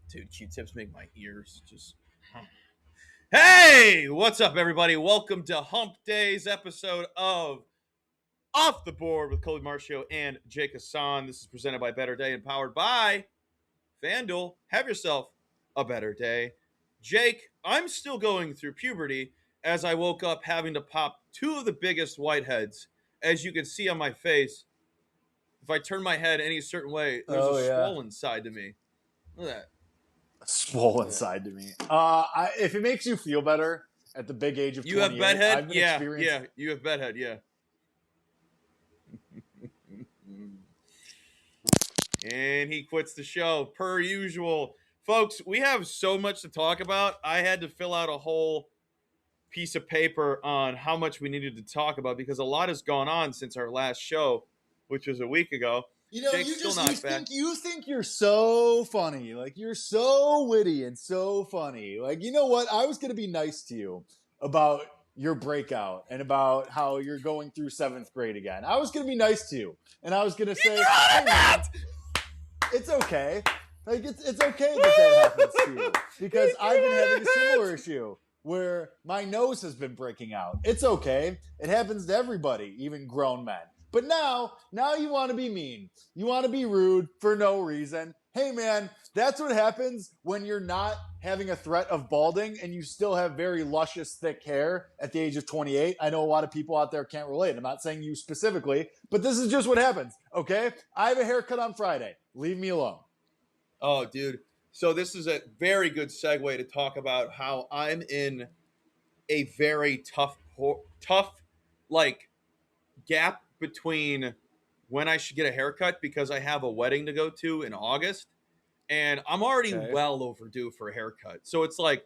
Dude, Q-tips make my ears just. Hey, what's up, everybody? Welcome to Hump Day's episode of Off the Board with Colby Marcio and Jake Hassan. This is presented by Better Day and powered by FanDuel. Have yourself a better day. Jake, I'm still going through puberty as I woke up having to pop two of the biggest whiteheads. As you can see on my face, if I turn my head any certain way, there's a swollen side to me. Look at that. Swollen side to me. If it makes you feel better at the big age of 28, you have bedhead? I've been Yeah, you have bedhead, yeah. And he quits the show, per usual. Folks, we have so much to talk about. I had to fill out a whole piece of paper on how much we needed to talk about because a lot has gone on since our last show, which was a week ago. You know, you think you're so funny. Like, you're so witty and so funny. Like, you know what? I was going to be nice to you about your breakout and about how you're going through 7th grade again. I was going to be nice to you. And I was going to say, hey, man, it's okay. Like, it's okay that happens to you. Because I've been having a similar issue where my nose has been breaking out. It's okay. It happens to everybody, even grown men. But now you want to be mean. You want to be rude for no reason. Hey, man, that's what happens when you're not having a threat of balding and you still have very luscious, thick hair at the age of 28. I know a lot of people out there can't relate. I'm not saying you specifically, but this is just what happens, okay? I have a haircut on Friday. Leave me alone. Oh, dude. So this is a very good segue to talk about how I'm in a very tough gap between when I should get a haircut because I have a wedding to go to in August and I'm already well overdue for a haircut. So it's like,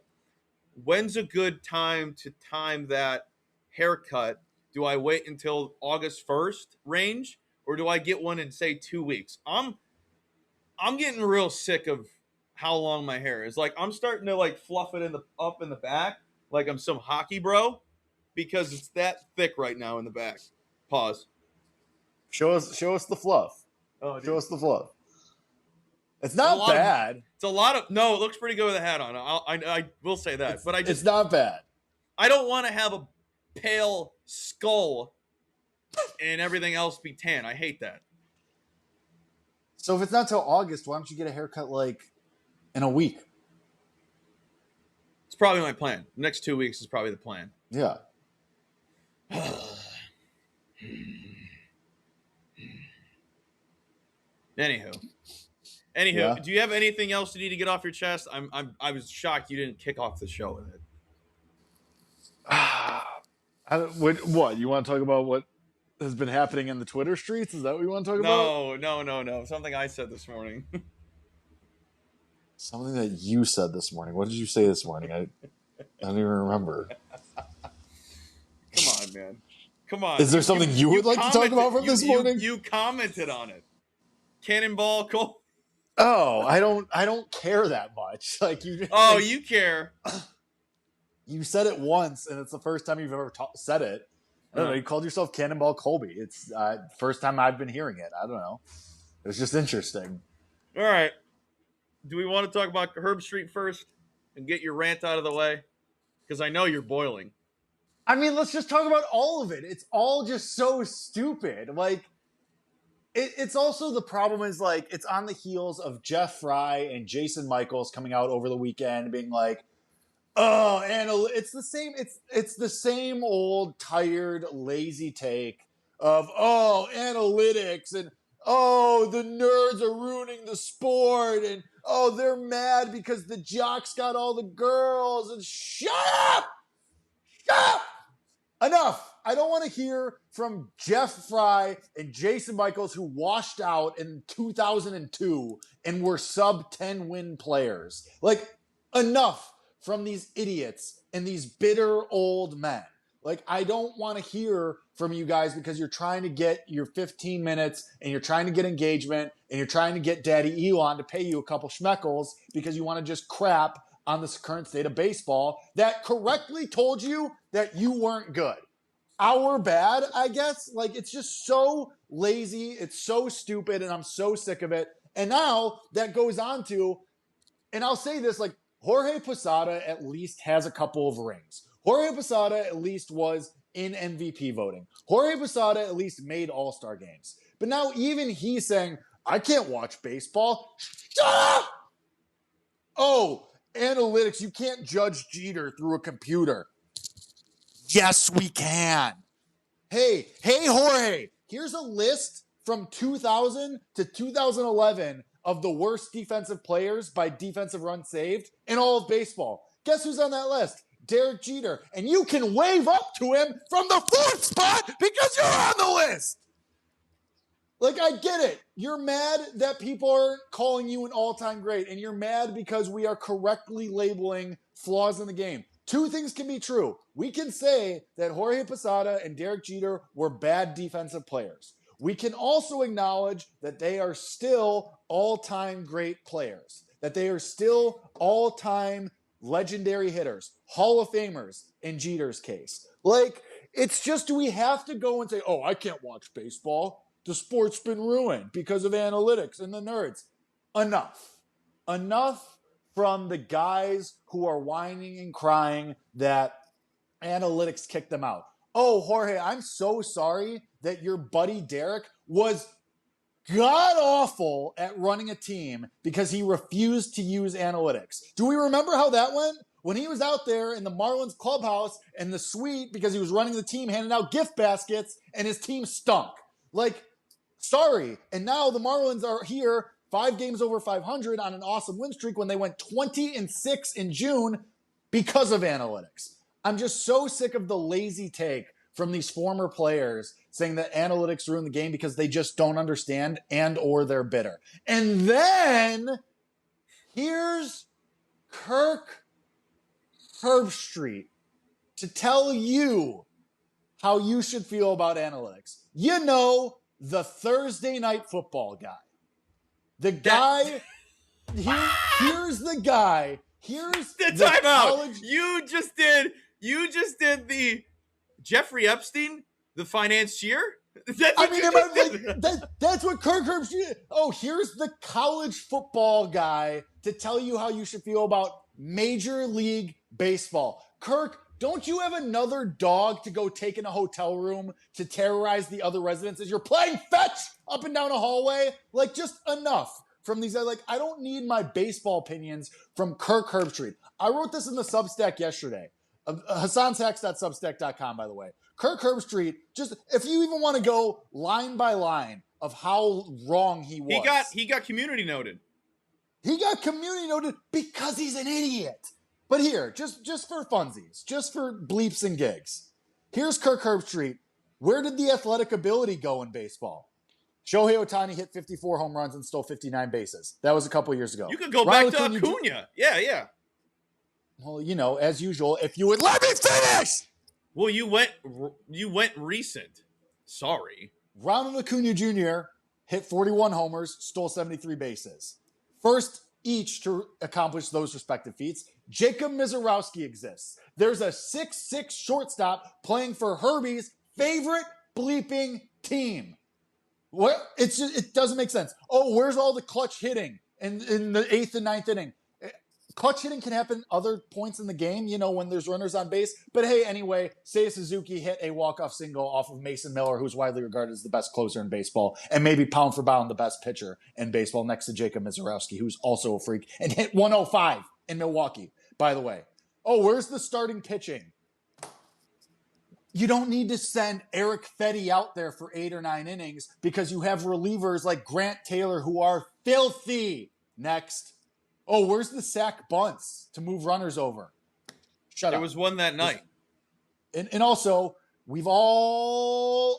when's a good time to time that haircut? Do I wait until August 1st range or do I get one in say 2 weeks? I'm getting real sick of how long my hair is. Like I'm starting to like fluff it up in the back like I'm some hockey bro because it's that thick right now in the back. Pause. Show us the fluff. Oh, dude. Show us the fluff. It's not bad. It's a lot of no. It looks pretty good with a hat on. I will say that, but it's not bad. I don't want to have a pale skull and everything else be tan. I hate that. So if it's not till August, why don't you get a haircut like in a week? It's probably my plan. The next 2 weeks is probably the plan. Yeah. Anywho, yeah. Do you have anything else you need to get off your chest? I was shocked you didn't kick off the show with it. What you want to talk about? What has been happening in the Twitter streets? Is that what you want to talk about? No. Something I said this morning. Something that you said this morning. What did you say this morning? I don't even remember. Come on, man. Come on. Is there something you would like to talk about from this morning? You commented on it. Cannonball Cole. Oh, I don't care that much. Like you. Oh, you care. You said it once, and it's the first time you've ever said it. I don't know. You called yourself Cannonball Colby. It's first time I've been hearing it. I don't know. It was just interesting. All right. Do we want to talk about Herb Street first and get your rant out of the way? Because I know you're boiling. I mean, let's just talk about all of it. It's all just so stupid. Like, it's also the problem is like it's on the heels of Jeff Fry and Jason Michaels coming out over the weekend being like, oh, it's the same. It's the same old tired, lazy take of analytics and the nerds are ruining the sport and they're mad because the jocks got all the girls and shut up. Enough. I don't want to hear from Jeff Fry and Jason Michaels who washed out in 2002 and were sub-10 win players. Like, enough from these idiots and these bitter old men. Like, I don't want to hear from you guys because you're trying to get your 15 minutes and you're trying to get engagement and you're trying to get Daddy Elon to pay you a couple schmeckles because you want to just crap on this current state of baseball that correctly told you that you weren't good. Our bad, I guess. Like, it's just so lazy. It's so stupid, and I'm so sick of it. And now that goes on to and I'll say this, like, Jorge Posada at least has a couple of rings. Jorge Posada at least was in MVP voting. Jorge Posada at least made All-Star games. But now even he's saying, I can't watch baseball. Shut up! Oh, analytics, you can't judge Jeter through a computer. Yes, we can. Hey, Jorge, here's a list from 2000 to 2011 of the worst defensive players by defensive runs saved in all of baseball. Guess who's on that list? Derek Jeter. And you can wave up to him from the 4th spot because you're on the list. Like, I get it. You're mad that people aren't calling you an all-time great, and you're mad because we are correctly labeling flaws in the game. Two things can be true. We can say that Jorge Posada and Derek Jeter were bad defensive players. We can also acknowledge that they are still all-time great players, that they are still all-time legendary hitters, Hall of Famers in Jeter's case. Like, it's just, do we have to go and say, oh, I can't watch baseball? The sport's been ruined because of analytics and the nerds. Enough from the guys who are whining and crying that analytics kicked them out. Oh, Jorge, I'm so sorry that your buddy Derek was god-awful at running a team because he refused to use analytics. Do we remember how that went? When he was out there in the Marlins clubhouse and the suite because he was running the team, handing out gift baskets, and his team stunk. Like, sorry. And now the Marlins are here 5 games over 500 on an awesome win streak when they went 20-6 in June because of analytics. I'm just so sick of the lazy take from these former players saying that analytics ruin the game because they just don't understand and or they're bitter. And then here's Kirk Herbstreit to tell you how you should feel about analytics. You know, the Thursday night football guy. The guy, here's the guy. Here's the the timeout. College. You just did the Jeffrey Epstein, the financier. That's what Kirk Herbstreit. Oh, here's the college football guy to tell you how you should feel about Major League Baseball. Kirk, don't you have another dog to go take in a hotel room to terrorize the other residents as you're playing fetch up and down a hallway? Like, just enough from these guys. Like, I don't need my baseball opinions from Kirk Herbstreit. I wrote this in the Substack yesterday. HassanSacks.substack.com, by the way. Kirk Herbstreit, just if you even want to go line by line of how wrong he was. He got community noted. He got community noted because he's an idiot. But here, just for funsies, just for bleeps and gigs, here's Kirk Herbstreit. Where did the athletic ability go in baseball? Shohei Ohtani hit 54 home runs and stole 59 bases. That was a couple years ago. You could go back to Acuna. Yeah. Well, you know, as usual, if you would let me finish. Well, you went recent. Sorry. Ronald Acuna Jr. hit 41 homers, stole 73 bases. First each to accomplish those respective feats. Jacob Misiorowski exists. There's a 6'6" shortstop playing for Herbie's favorite bleeping team. What? It doesn't make sense. Oh, where's all the clutch hitting in the 8th and 9th inning? Clutch hitting can happen other points in the game, you know, when there's runners on base. But hey, anyway, Seiya Suzuki hit a walk-off single off of Mason Miller, who's widely regarded as the best closer in baseball, and maybe pound for pound the best pitcher in baseball next to Jacob Misiorowski, who's also a freak, and hit 105 in Milwaukee, by the way. Oh, where's the starting pitching? You don't need to send Eric Fetty out there for 8 or 9 innings because you have relievers like Grant Taylor who are filthy. Next. Oh, where's the sack bunts to move runners over? Shut up. There was one that night. And also,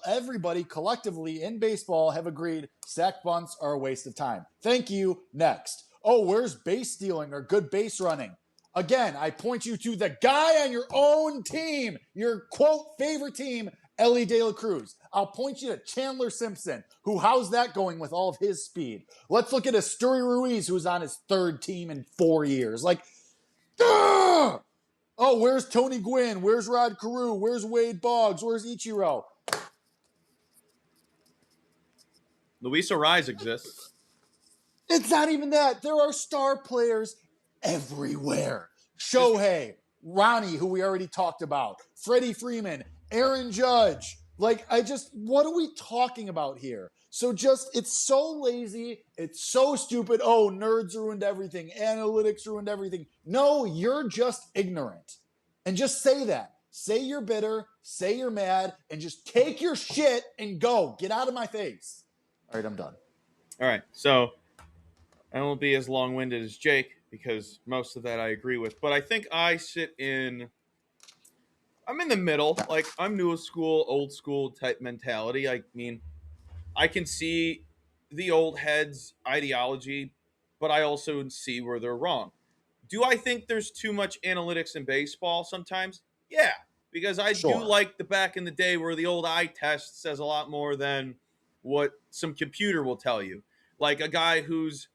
everybody collectively in baseball have agreed sack bunts are a waste of time. Thank you. Next. Oh, where's base stealing or good base running? Again, I point you to the guy on your own team, your quote favorite team, Ellie De La Cruz. I'll point you to Chandler Simpson, how's that going with all of his speed? Let's look at Asturi Ruiz, who's on his 3rd team in 4 years. Like, oh, where's Tony Gwynn? Where's Rod Carew? Where's Wade Boggs? Where's Ichiro? Luis Ariz exists. It's not even that. There are star players everywhere. Shohei, Ronnie, who we already talked about, Freddie Freeman, Aaron Judge. Like, what are we talking about here? So it's so lazy. It's so stupid. Oh, nerds ruined everything. Analytics ruined everything. No, you're just ignorant. And just say that. Say you're bitter. Say you're mad. And just take your shit and go. Get out of my face. All right, I'm done. All right. So I won't be as long-winded as Jake because most of that I agree with. But I think I'm in the middle. Like, I'm new school, old school type mentality. I mean, I can see the old heads' ideology, but I also see where they're wrong. Do I think there's too much analytics in baseball sometimes? Yeah, because I do like the back in the day where the old eye test says a lot more than what some computer will tell you. Like a guy who's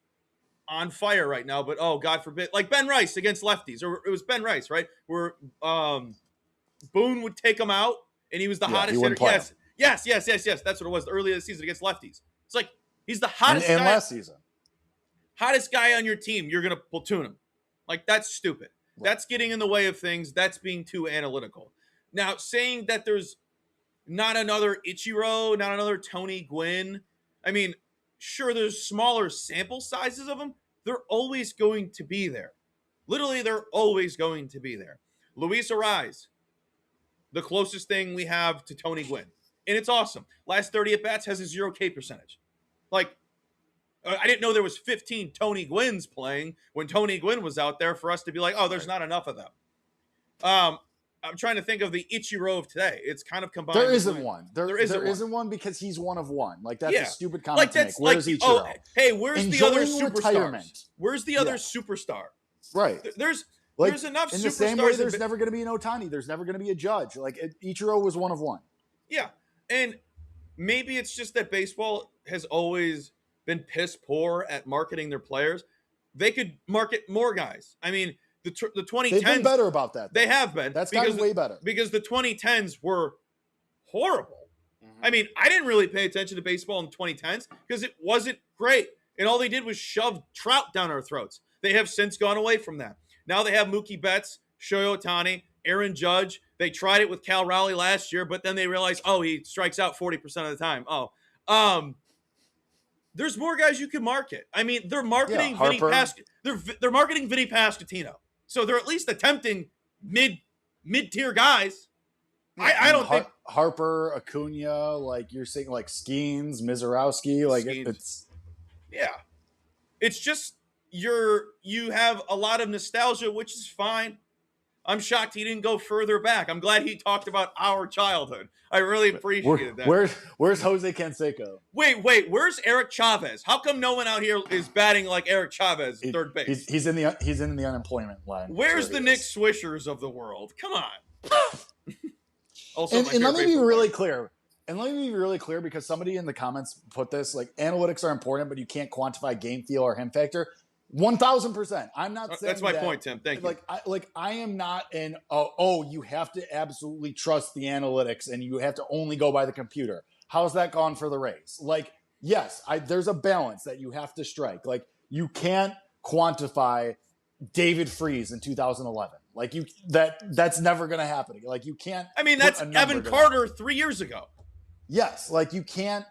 on fire right now, but oh, God forbid, like Ben Rice against lefties, or it was Ben Rice, right? Where Boone would take him out, and he was the hottest hitter. Yes. That's what it was earlier this season against lefties. It's like he's the hottest and guy. Last season. Hottest guy on your team. You're going to platoon him. Like, that's stupid. Right. That's getting in the way of things. That's being too analytical. Now, saying that there's not another Ichiro, not another Tony Gwynn. I mean, sure, there's smaller sample sizes of them. They're always going to be there. Literally, they're always going to be there. Luis Ariz, the closest thing we have to Tony Gwynn. And it's awesome. Last 30 at-bats has a 0 K percentage. Like, I didn't know there was 15 Tony Gwynns playing when Tony Gwynn was out there for us to be like, oh, there's not enough of them. I'm trying to think of the Ichiro of today. It's kind of combined. There isn't one. There isn't one because he's one of one. Like, that's a stupid comment like, to make. Where's Ichiro? Oh, hey, where's the other superstars? Where's the other superstar? Right. There's enough superstars. In the same way, there's never going to be an Ohtani. There's never going to be a Judge. Like, Ichiro was one of one. Yeah. And maybe it's just that baseball has always been piss poor at marketing their players. They could market more guys. I mean, the 2010s. They've been better about that. They have been. That's gotten way better. Because the 2010s were horrible. Mm-hmm. I mean, I didn't really pay attention to baseball in the 2010s because it wasn't great. And all they did was shove Trout down our throats. They have since gone away from that. Now they have Mookie Betts, Shohei Ohtani, Aaron Judge. They tried it with Cal Raleigh last year, but then they realized, oh, he strikes out 40% of the time. There's more guys you can market. I mean, they're marketing Vinny they're marketing Vinny Pasquantino. So they're at least attempting mid-tier guys. I don't think Harper, Acuna, like you're saying, like Skeens, Mizorowski, like it's just you have a lot of nostalgia, which is fine. I'm shocked he didn't go further back. I'm glad he talked about our childhood. I really appreciated that. Where's Jose Canseco? Wait, where's Eric Chavez? How come no one out here is batting like Eric Chavez, third base? He's in the unemployment line. Where's the Nick Swishers of the world? Come on. Also, and let me be really clear. And let me be really clear, because somebody in the comments put this, like, analytics are important, but you can't quantify game feel or him factor. 1,000%. I'm not saying that's my point, Tim. Thank you. I am not you have to absolutely trust the analytics and you have to only go by the computer. How's that gone for the Rays? Like, yes, there's a balance that you have to strike. Like, you can't quantify David Freese in 2011. Like, that's never going to happen. Like, you can't. I mean, that's Evan Carter 3 years ago. Yes, like you can't.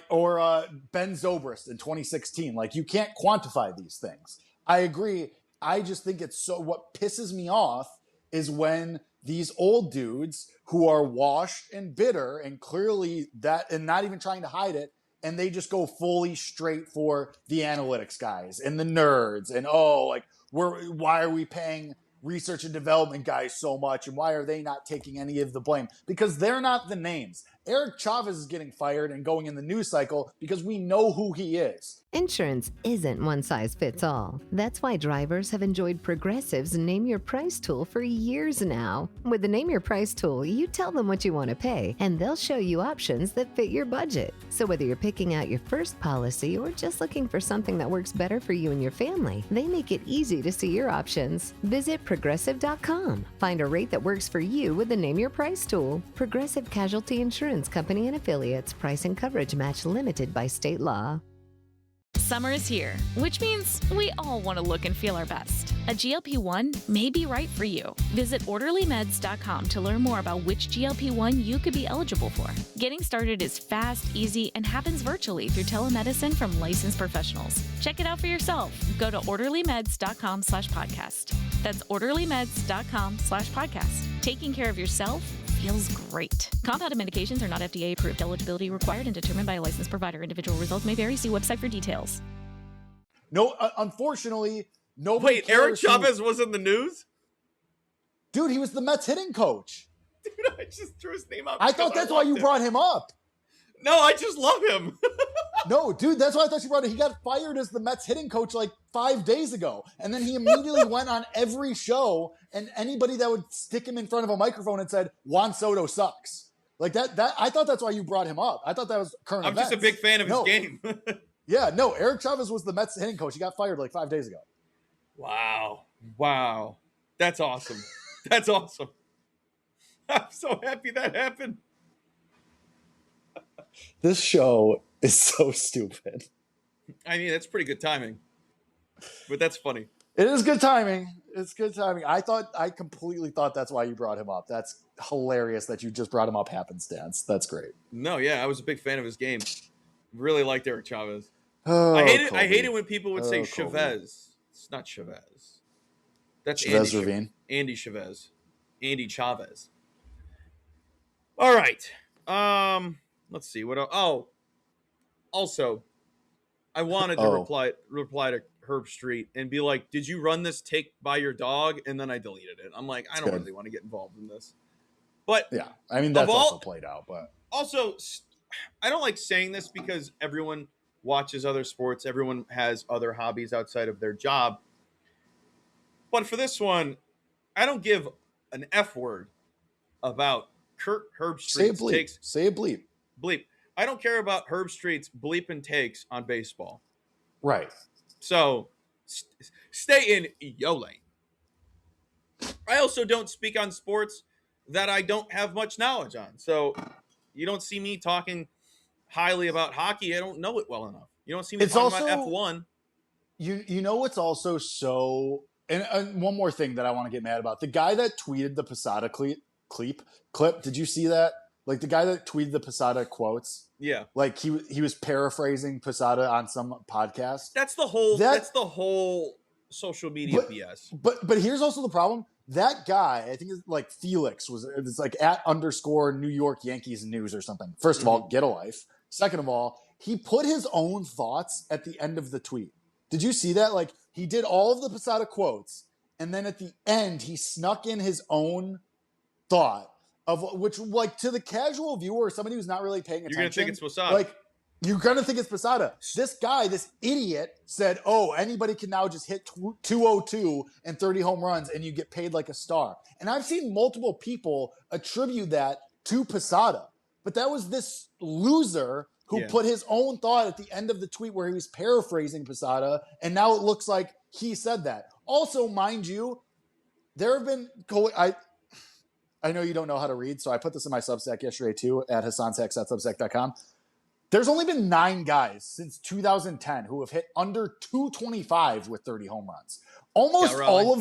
Or Ben Zobrist in 2016. Like, you can't quantify these things. I agree. I just think what pisses me off is when these old dudes who are washed and bitter and clearly and not even trying to hide it, and they just go fully straight for the analytics guys and the nerds and why are we paying research and development guys so much, and why are they not taking any of the blame? Because they're not the names. Eric Chavez is getting fired and going in the news cycle because we know who he is. Insurance isn't one size fits all. That's why drivers have enjoyed Progressive's Name Your Price tool for years now. With the Name Your Price tool, you tell them what you want to pay, and they'll show you options that fit your budget. So whether you're picking out your first policy or just looking for something that works better for you and your family, they make it easy to see your options. Visit Progressive.com. Find a rate that works for you with the Name Your Price tool. Progressive Casualty Insurance Company and Affiliates. Price and coverage match limited by state law. Summer is here, which means we all want to look and feel our best. A GLP-1 may be right for you. Visit orderlymeds.com to learn more about which GLP-1 you could be eligible for. Getting started is fast, easy, and happens virtually through telemedicine from licensed professionals. Check it out for yourself. Go to orderlymeds.com/podcast. That's orderlymeds.com/podcast. Taking care of yourself feels great. Compounded medications are not FDA approved. Eligibility required and determined by a licensed provider. Individual results may vary. See website for details. No, unfortunately, nobody. Wait, Eric Chavez was in the news? Dude, he was the Mets hitting coach. Dude, I just threw his name out. I thought that's why you brought him up. No, I just love him. No, dude, that's why I thought you brought it. He got fired as the Mets hitting coach like 5 days ago. And then he immediately went on every show, and anybody that would stick him in front of a microphone and said, Juan Soto sucks. Like that I thought that's why you brought him up. I thought that was current I'm events. just a big fan of his game. Yeah, no, Eric Chavez was the Mets hitting coach. He got fired like 5 days ago. Wow. That's awesome. That's awesome. I'm so happy that happened. This show is so stupid. I mean, that's pretty good timing. But that's funny. It is good timing. It's good timing. I completely thought that's why you brought him up. That's hilarious that you just brought him up happenstance. That's great. No, yeah, I was a big fan of his game. Really liked Eric Chavez. Oh, I hate it when people would say Chavez. It's not Chavez. That's Chavez Ravine. Andy Chavez. Andy Chavez. All right. Let's see what else. Oh, also, I wanted to reply to Herb Street and be like, "Did you run this take by your dog?" And then I deleted it. I'm like, I don't really want to get involved in this. But yeah, I mean that's also played out. But also, I don't like saying this because everyone watches other sports. Everyone has other hobbies outside of their job. But for this one, I don't give an F word about Herb Street's takes. Say a bleep. Bleep. I don't care about Herb Street's bleeping takes on baseball. Right. So stay in your lane. I also don't speak on sports that I don't have much knowledge on. So you don't see me talking highly about hockey. I don't know it well enough. You don't see me talking about F1. You know what's also so... And one more thing that I want to get mad about. The guy that tweeted the Posada clip, did you see that? Like the guy that tweeted the Posada quotes. Yeah. Like he was paraphrasing Posada on some podcast. That's the whole social media BS. But here's also the problem. That guy, I think it's like Felix it's like @_ New York Yankees news or something. First of all, get a life. Second of all, he put his own thoughts at the end of the tweet. Did you see that? Like he did all of the Posada quotes, and then at the end he snuck in his own thought of which, like, to the casual viewer, somebody who's not really paying attention, you're gonna think it's Posada. Like you're gonna think it's Posada. This guy, this idiot, said, "Oh, anybody can now just hit 202 and 30 home runs, and you get paid like a star." And I've seen multiple people attribute that to Posada, but that was this loser who put his own thought at the end of the tweet where he was paraphrasing Posada, and now it looks like he said that. Also, mind you, there have been I know you don't know how to read, so I put this in my Substack yesterday too, at hassantex@substack.com. There's only been 9 guys since 2010 who have hit under 225 with 30 home runs. Almost all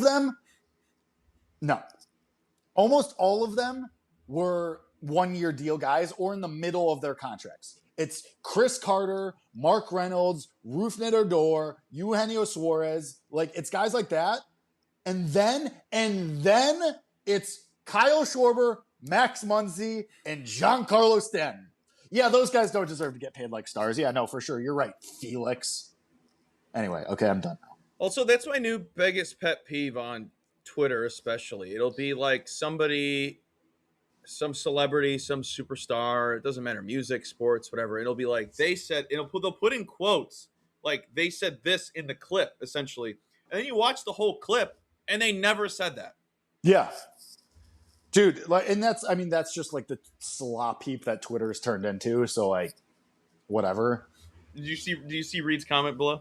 of them were one-year deal guys or in the middle of their contracts. It's Chris Carter, Mark Reynolds, Rougned Odor, Eugenio Suarez. Like, it's guys like that. And then it's Kyle Schwarber, Max Muncy, and Giancarlo Stanton. Yeah, those guys don't deserve to get paid like stars. Yeah, no, for sure. You're right, Felix. Anyway, okay, I'm done now. Also, that's my new biggest pet peeve on Twitter, especially. It'll be like somebody, some celebrity, some superstar. It doesn't matter, music, sports, whatever. It'll be like they'll put in quotes like they said this in the clip, essentially. And then you watch the whole clip, and they never said that. Yeah. Dude, like, and that's just like the slop heap that Twitter has turned into. So, like, whatever. Do you see Reed's comment below?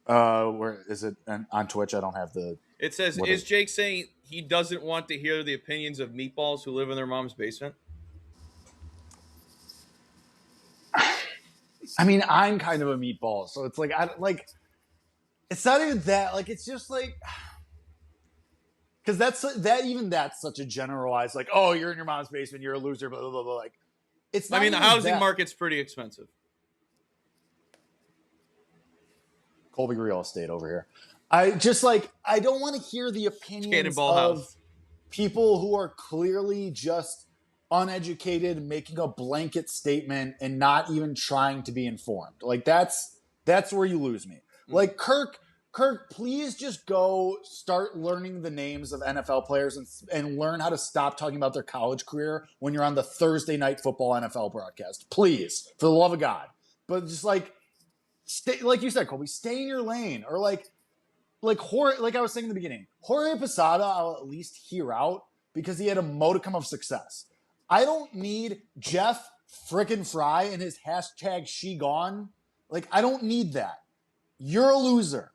Where is it on Twitch? I don't have the. It says, "Is Jake saying he doesn't want to hear the opinions of meatballs who live in their mom's basement?" I mean, I'm kind of a meatball, so it's like it's not even that. Like, it's just like because that's such a generalized like, oh, you're in your mom's basement, you're a loser, blah blah blah. Blah. Like, it's not. I mean, the even housing that. market's pretty expensive. Colby real estate over here. I don't want to hear the opinions of people who are clearly just uneducated, making a blanket statement and not even trying to be informed. Like that's where you lose me. Like Kirk, please just go start learning the names of NFL players and learn how to stop talking about their college career when you're on the Thursday night football NFL broadcast. Please, for the love of God. But just stay, like you said, Colby, stay in your lane. Or like I was saying in the beginning, Jorge Posada, I'll at least hear out because he had a modicum of success. I don't need Jeff frickin' Fry and his hashtag she gone. Like, I don't need that. You're a loser.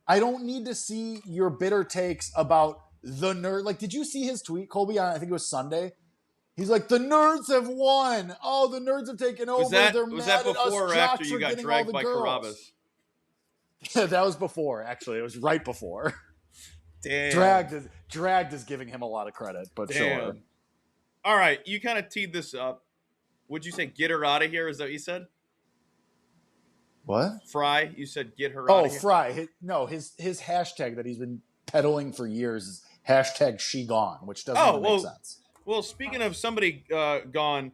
I don't need to see your bitter takes about the nerd. Like, did you see his tweet, Colby, on I think it was Sunday? He's like, the nerds have won. Oh, the nerds have taken over. Was that before or after you got dragged by Carabas? That was before, actually. It was right before. Damn. Dragged is giving him a lot of credit, but damn. Sure. All right, you kind of teed this up. Would you say get her out of here? Is that what you said? What? Fry, you said get her out of here? Oh, Fry. His hashtag that he's been peddling for years is hashtag she gone, which doesn't make sense. Well, speaking of somebody gone,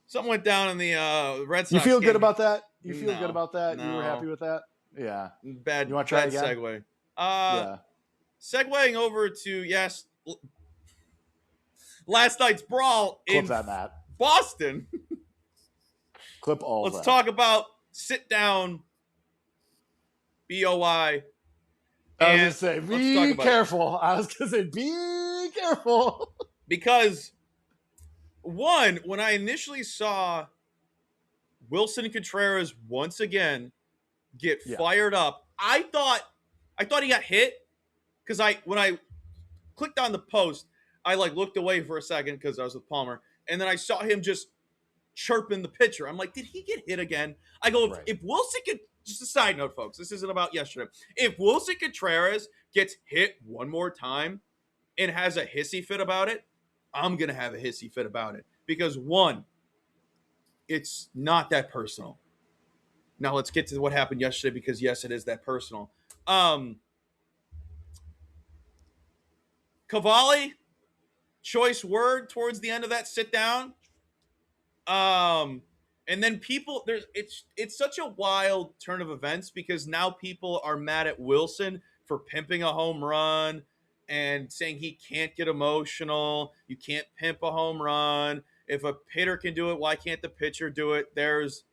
something went down in the Red Sox You feel game. good about that? You feel No, good about that? no. You were happy with that? Yeah. Bad, you want to try bad again? segue. Yeah. Segueing over to, last night's brawl in that, Matt. Boston. Clip all Let's that. talk about sit down, BOI. I was going to say, be careful. I was going to say, be careful. Because, one, when I initially saw Wilson Contreras once again get fired up, I thought he got hit. Because when I clicked on the post, I looked away for a second because I was with Palmer, and then I saw him just chirping the pitcher. I'm like, did he get hit again? I go, if Wilson could, just a side note, folks, this isn't about yesterday. If Wilson Contreras gets hit one more time and has a hissy fit about it, I'm going to have a hissy fit about it. Because one, it's not that personal. Now let's get to what happened yesterday because yes, it is that personal. Cavalli, choice word towards the end of that sit down. And then people, it's such a wild turn of events because now people are mad at Wilson for pimping a home run and saying he can't get emotional. You can't pimp a home run. If a hitter can do it, why can't the pitcher do it? There's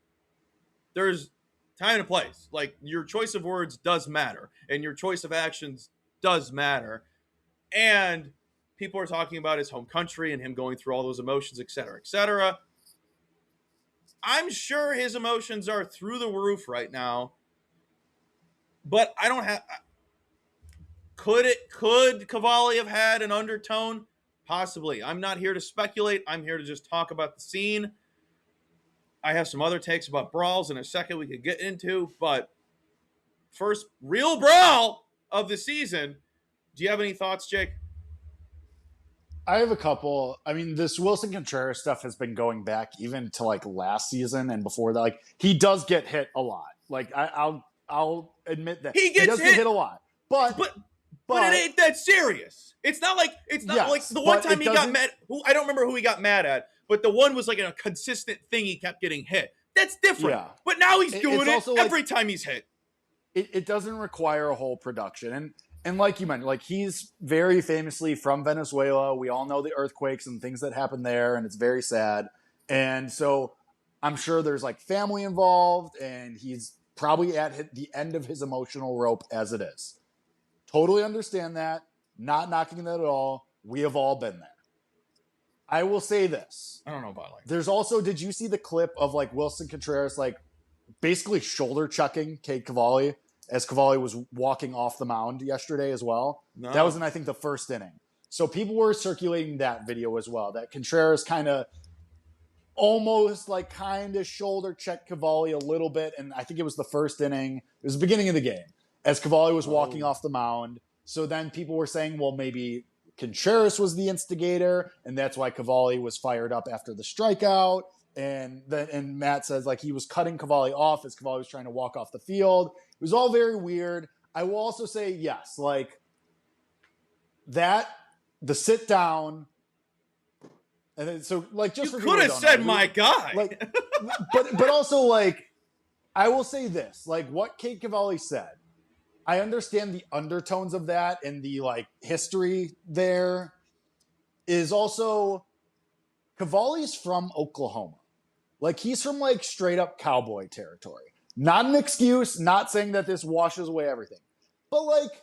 time and place. Like, your choice of words does matter, and your choice of actions does matter. And people are talking about his home country and him going through all those emotions, et cetera, et cetera. I'm sure his emotions are through the roof right now, but I don't have. Could Cavalli have had an undertone? Possibly. I'm not here to speculate. I'm here to just talk about the scene. I have some other takes about brawls in a second we could get into, but first real brawl of the season. Do you have any thoughts, Jake? I have a couple. I mean, this Wilson Contreras stuff has been going back even to last season and before that. Like, he does get hit a lot. Like, I'll admit that he does get hit a lot. But it ain't that serious. It's not like the one time he got mad. I don't remember who he got mad at, but the one was a consistent thing. He kept getting hit. That's different. Yeah. But now he's doing it every time he's hit. It doesn't require a whole production. And like you mentioned, he's very famously from Venezuela. We all know the earthquakes and things that happen there, and it's very sad. And so I'm sure there's family involved, and he's probably at the end of his emotional rope as it is. Totally understand that. Not knocking that at all. We have all been there. I will say this. I don't know about There's also, did you see the clip of Wilson Contreras basically shoulder chucking Cade Cavalli as Cavalli was walking off the mound yesterday as well? No. That was in, I think, the first inning. So people were circulating that video as well, that Contreras kind of almost like kind of shoulder checked Cavalli a little bit. And I think it was the first inning. It was the beginning of the game as Cavalli was walking off the mound. So then people were saying, well, maybe Contreras was the instigator, and that's why Cavalli was fired up after the strikeout. And Matt says like he was cutting Cavalli off as Cavalli was trying to walk off the field. It was all very weird. I will also say yes, like that, the sit down, and then so like just you for could have said know, my guy, like, but also like I will say this, like what Kate Cavalli said. I understand the undertones of that and the like history there is also Cavalli's from Oklahoma. Like he's from like straight up cowboy territory. Not an excuse, not saying that this washes away everything. But like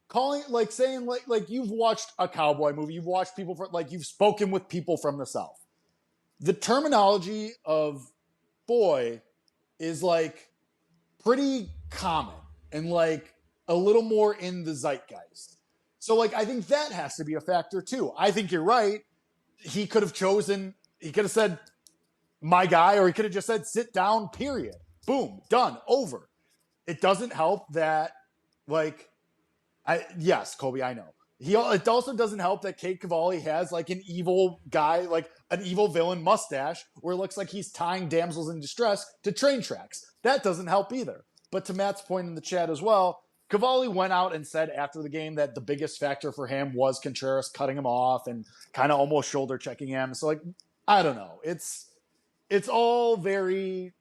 calling like saying like you've watched a cowboy movie, you've watched people from like you've spoken with people from the South. The terminology of boy is like pretty common and like a little more in the zeitgeist. So like I think that has to be a factor too. I think you're right. He could have said my guy, or he could have just said sit down, period. Boom, done, over. It doesn't help that like yes, Colby, I know. It also doesn't help that Kate Cavalli has like an evil guy, like an evil villain mustache where it looks like he's tying damsels in distress to train tracks. That doesn't help either. But to Matt's point in the chat as well, Cavalli went out and said after the game that the biggest factor for him was Contreras cutting him off and kind of almost shoulder checking him. So like, I don't know. It's all very,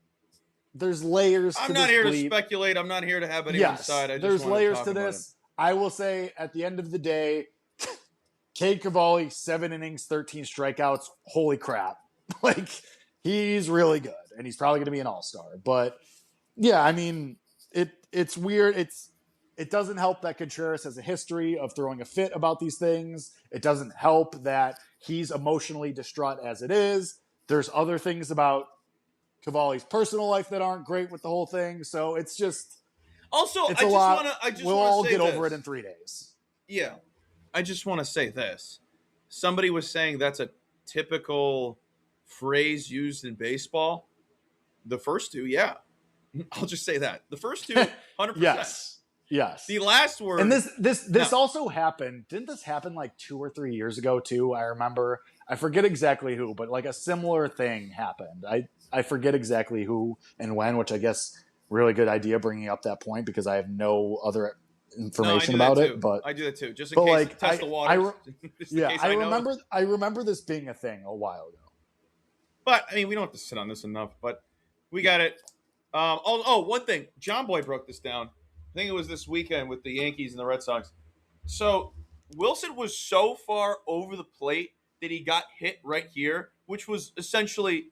there's layers to this. I'm not here to speculate. I'm not here to have anyone's side. I just there's layers to this. Him. I will say at the end of the day, Cade Cavalli, 7 innings, 13 strikeouts. Holy crap. Like, he's really good, and he's probably going to be an all-star. But, yeah, I mean, it's weird. It doesn't help that Contreras has a history of throwing a fit about these things. It doesn't help that he's emotionally distraught as it is. There's other things about Cavalli's personal life that aren't great with the whole thing. So it's just... Also, it's we'll all get over it in 3 days. Yeah. I just want to say this. Somebody was saying that's a typical phrase used in baseball. The first two, yeah. I'll just say that. The first two, 100%. Yes. The last word. And this also happened. Didn't this happen like 2 or 3 years ago too? I remember. I forget exactly who, but like a similar thing happened. I forget exactly who and when, which I guess really good idea bringing up that point because I have no other information about it. But I do that too, just in case like, test the water. I remember this being a thing a while ago. But I mean, we don't have to sit on this enough. But we got it. One thing, John Boy broke this down. I think it was this weekend with the Yankees and the Red Sox. So Wilson was so far over the plate that he got hit right here, which was essentially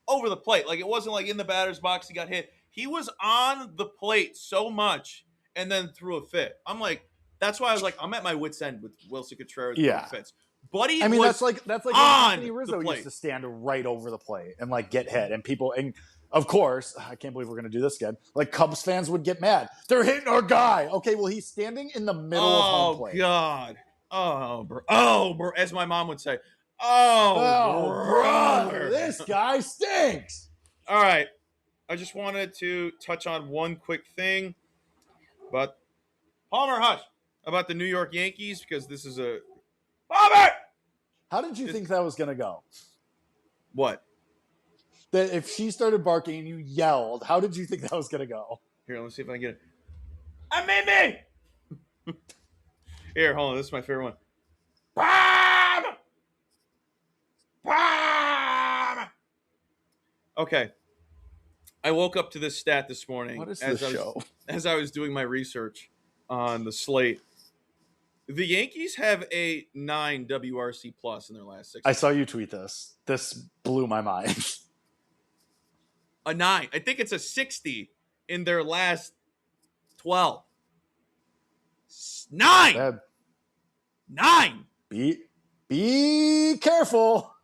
over the plate. Like it wasn't like in the batter's box he got hit. He was on the plate so much and then threw a fit. I'm like, that's why I was like, I'm at my wit's end with Wilson Contreras throwing fits. Buddy, I mean, that's like when Anthony Rizzo used to stand right over the plate and like get hit, and people, and of course, I can't believe we're going to do this again. Like Cubs fans would get mad. They're hitting our guy. Okay, well he's standing in the middle of home plate. Oh God. Oh, bro. As my mom would say. Oh, brother. This guy stinks. All right. I just wanted to touch on one quick thing. But Palmer, hush. About the New York Yankees, because this is a... Palmer! How did you think that was going to go? What? That if she started barking and you yelled, how did you think that was going to go? Here, let's see if I can get it. I made me! Here, hold on. This is my favorite one. Palmer! Palmer! Okay. I woke up to this stat this morning. What is this show? As I was doing my research on the slate. The Yankees have a 9 WRC plus in their last 6. I saw you tweet this. This blew my mind. A 9. I think it's a 60 in their last 12. 9! Bad. 9! Be careful.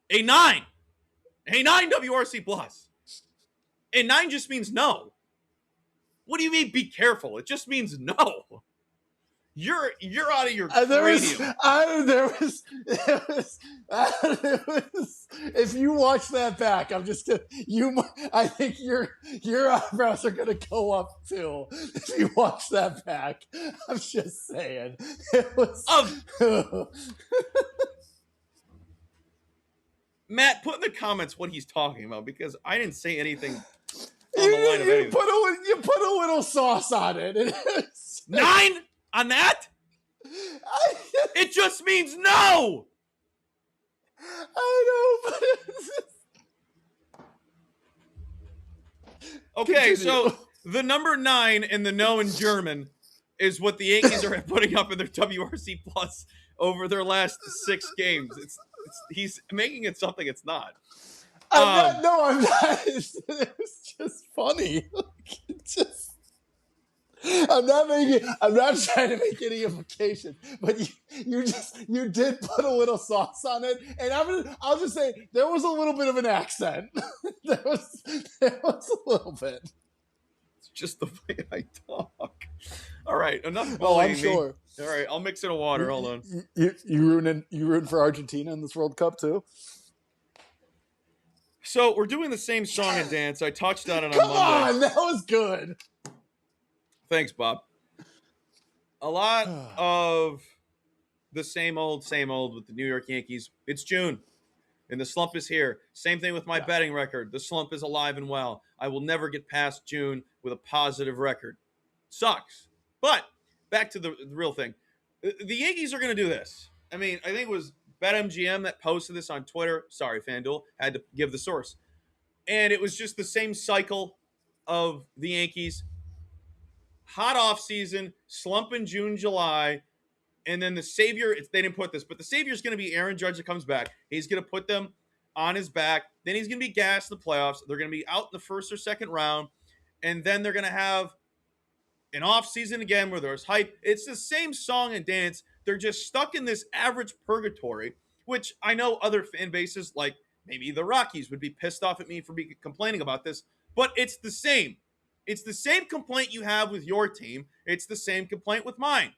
A 9. A 9 WRC plus. And 9 just means no. What do you mean be careful? It just means no. You're out of your There cranium. was, if you watch that back, I think your eyebrows are gonna go up too if you watch that back. I'm just saying. It was. Matt, put in the comments what he's talking about because I didn't say anything on the line of anything. You put a little sauce on it. 9 on that? It just means no. I know, but okay, so the number 9 and the no in German is what the Yankees are putting up in their WRC plus over their last 6 games. He's making it something it's not. I'm not. It's just funny. I'm not trying to make any implications, but you did put a little sauce on it, and I'll just say there was a little bit of an accent. there was a little bit. It's just the way I talk. All right, enough bullying I'm sure. Me. All right, I'll mix in a water. Hold on. You rooting for Argentina in this World Cup too? So we're doing the same song and dance. I touched on it on Come Monday. on, that was good. Thanks, Bob. A lot of the same old with the New York Yankees. It's June, and the slump is here. Same thing with my betting record. The slump is alive and well. I will never get past June with a positive record. Sucks. But back to the real thing. The Yankees are going to do this. I mean, I think it was BetMGM that posted this on Twitter. Sorry, FanDuel. Had to give the source. And it was just the same cycle of the Yankees. Hot off season, slump in June, July, and then the savior, they didn't put this, but the savior is going to be Aaron Judge that comes back. He's going to put them on his back. Then he's going to be gassed in the playoffs. They're going to be out in the first or second round, and then they're going to have an off season again where there's hype. It's the same song and dance. They're just stuck in this average purgatory, which I know other fan bases, like maybe the Rockies, would be pissed off at me for complaining about this, but it's the same. It's the same complaint you have with your team. It's the same complaint with mine.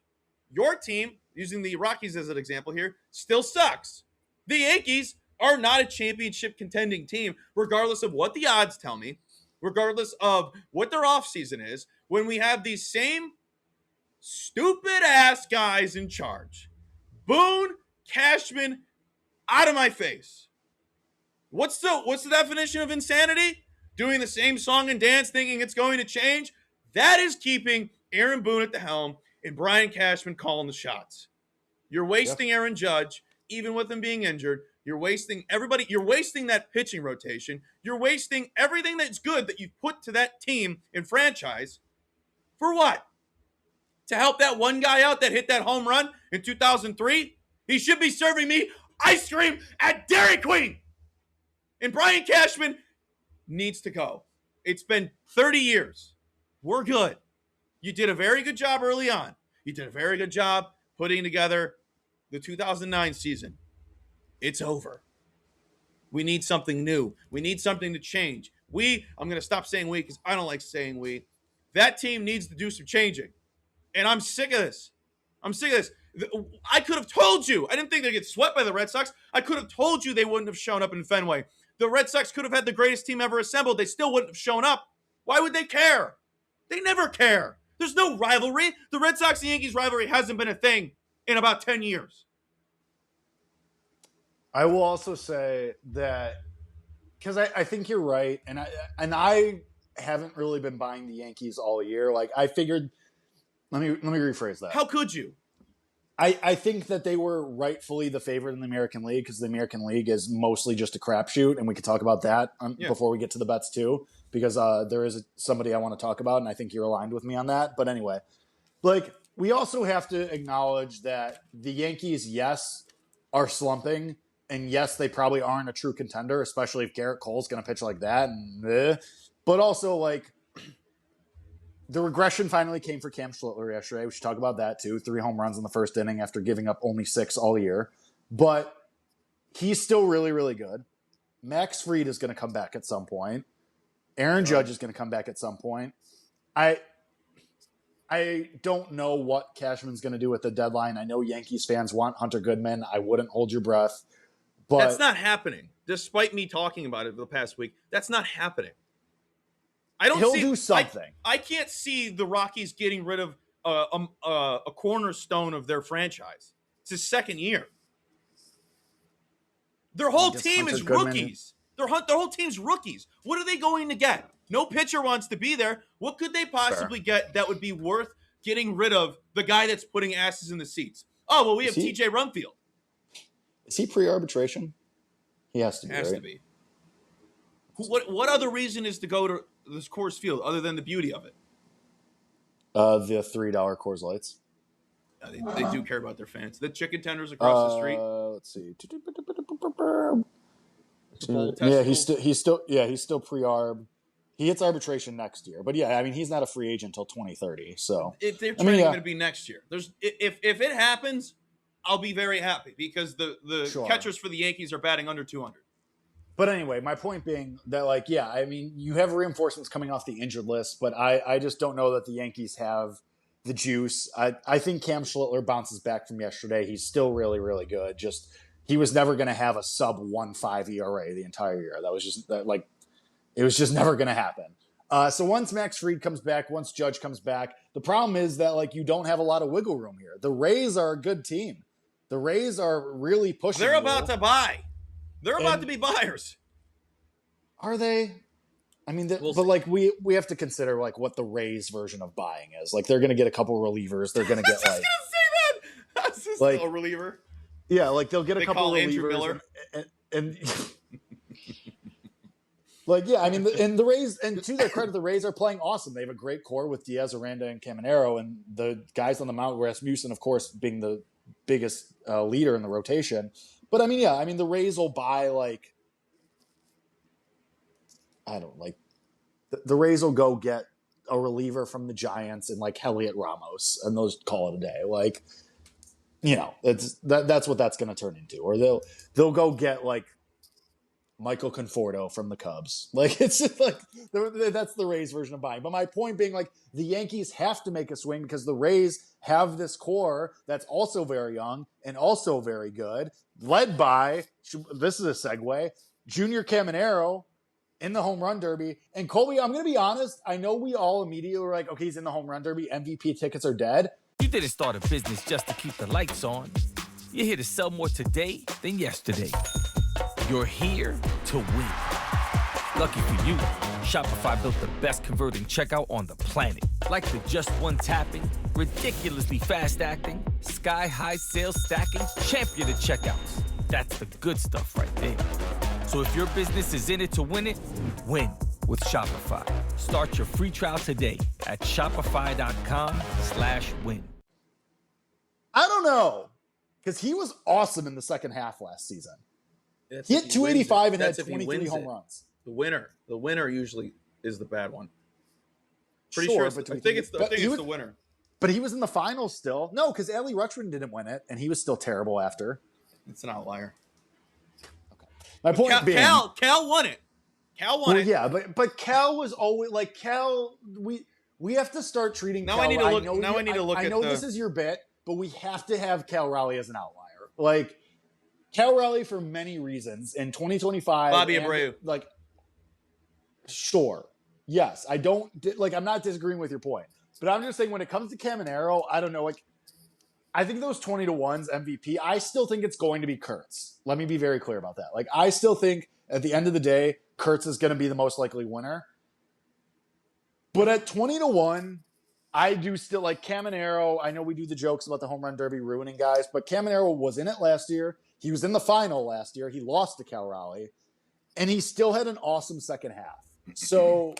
Your team, using the Rockies as an example here, still sucks. The Yankees are not a championship contending team, regardless of what the odds tell me, regardless of what their offseason is, when we have these same stupid-ass guys in charge. Boone, Cashman, out of my face. What's the definition of insanity? Doing the same song and dance, thinking it's going to change. That is keeping Aaron Boone at the helm and Brian Cashman calling the shots. You're wasting Aaron Judge, even with him being injured. You're wasting everybody. You're wasting that pitching rotation. You're wasting everything that's good that you've put to that team and franchise. For what? To help that one guy out that hit that home run in 2003? He should be serving me ice cream at Dairy Queen. And Brian Cashman needs to go. It's been 30 years. We're good. You did a very good job early on. You did a very good job putting together the 2009 season. It's over. We need something new. We need something to change. I'm going to stop saying we because I don't like saying we. That team needs to do some changing. And I'm sick of this. I could have told you. I didn't think they'd get swept by the Red Sox. I could have told you they wouldn't have shown up in Fenway. The Red Sox could have had the greatest team ever assembled. They still wouldn't have shown up. Why would they care? They never care. There's no rivalry. The Red Sox and Yankees rivalry hasn't been a thing in about 10 years. I will also say that because I think you're right, and I haven't really been buying the Yankees all year. Like I figured. Let me rephrase that. How could you? I think that they were rightfully the favorite in the American League because the American League is mostly just a crapshoot, and we could talk about that before we get to the bets too, because there is somebody I want to talk about, and I think you're aligned with me on that. But anyway, like we also have to acknowledge that the Yankees, yes, are slumping, and yes, they probably aren't a true contender, especially if Garrett Cole's going to pitch like that. But also, like, the regression finally came for Cam Schlittler yesterday. We should talk about that, too. 3 home runs in the first inning after giving up only 6 all year. But he's still really, really good. Max Fried is going to come back at some point. Aaron Judge is going to come back at some point. I I don't know what Cashman's going to do at the deadline. I know Yankees fans want Hunter Goodman. I wouldn't hold your breath. But that's not happening. Despite me talking about it for the past week, that's not happening. He'll do something. I can't see the Rockies getting rid of a cornerstone of their franchise. It's his second year. Their whole team is rookies. Their whole team's rookies. What are they going to get? No pitcher wants to be there. What could they possibly get that would be worth getting rid of the guy that's putting asses in the seats? Oh, well, we have TJ Rumfield. Is he pre-arbitration? He has to be. Has to be. What other reason is to go to this Coors Field other than the beauty of it? The $3 Coors Lights. They do care about their fans. The chicken tenders across the street. Let's see. He's still pre-arb. He hits arbitration next year, but yeah, I mean he's not a free agent until 2030. So if they're going to be next year, if it happens, I'll be very happy because the catchers for the Yankees are batting under 200. But anyway, my point being that, like, yeah, I mean, you have reinforcements coming off the injured list, but I just don't know that the Yankees have the juice. I think Cam Schlittler bounces back from yesterday. He's still really, really good. Just he was never going to have a sub 1.5 ERA the entire year. That was just like it was just never going to happen. So once Max Fried comes back, once Judge comes back, the problem is that like you don't have a lot of wiggle room here. The Rays are a good team. The Rays are really pushing. They're about to buy. They're about to be buyers. Are they? I mean, but like we have to consider like what the Rays version of buying is. Like they're going to get a couple relievers. They're going to get like. I was just going to say that. That's just like a reliever. Yeah, like they'll get a couple relievers. Andrew Miller. And like, yeah, I mean, and the Rays, and to their credit, the Rays are playing awesome. They have a great core with Diaz, Aranda, and Caminero, and the guys on the mound, Rasmussen, of course, being the biggest leader in the rotation. But I mean, yeah, I mean, the Rays will buy like, I don't like, the Rays will go get a reliever from the Giants and like Heliot Ramos, and those call it a day. Like, you know, that's what that's going to turn into. Or they'll go get like Michael Conforto from the Cubs. Like, it's just like, that's the Rays version of buying. But my point being, like, the Yankees have to make a swing because the Rays have this core that's also very young and also very good, led by, this is a segue, Junior Caminero in the home run derby. And Colby, I'm going to be honest, I know we all immediately were like, okay, he's in the home run derby, MVP tickets are dead. You didn't start a business just to keep the lights on. You're here to sell more today than yesterday. You're here to win. Lucky for you, Shopify built the best converting checkout on the planet. Like the just one tapping, ridiculously fast acting, sky-high sales stacking, champion of checkouts. That's the good stuff right there. So if your business is in it to win it, win with Shopify. Start your free trial today at shopify.com/win. I don't know, because he was awesome in the second half last season. He hit 285 and had 23 home runs. The winner usually is the bad one. Pretty sure. I think it's the winner. But he was in the finals still. No, because Adley Rutschman didn't win it, and he was still terrible after. It's an outlier. Okay. My point being, Cal won it. Cal won it. Yeah, but Cal was always like Cal. We have to start treating. Cal, I need to look. I know this is your bit, but we have to have Cal Raleigh as an outlier. Like. Cal Raleigh for many reasons in 2025. Bobby Abreu. Like, sure. Yes. I'm not disagreeing with your point. But I'm just saying when it comes to Caminero, I don't know. Like, I think those 20-1s MVP, I still think it's going to be Kurtz. Let me be very clear about that. Like, I still think at the end of the day, Kurtz is going to be the most likely winner. But at 20-1, I do still like Caminero. I know we do the jokes about the home run derby ruining guys, but Caminero was in it last year. He was in the final last year. He lost to Cal Raleigh, and he still had an awesome second half. So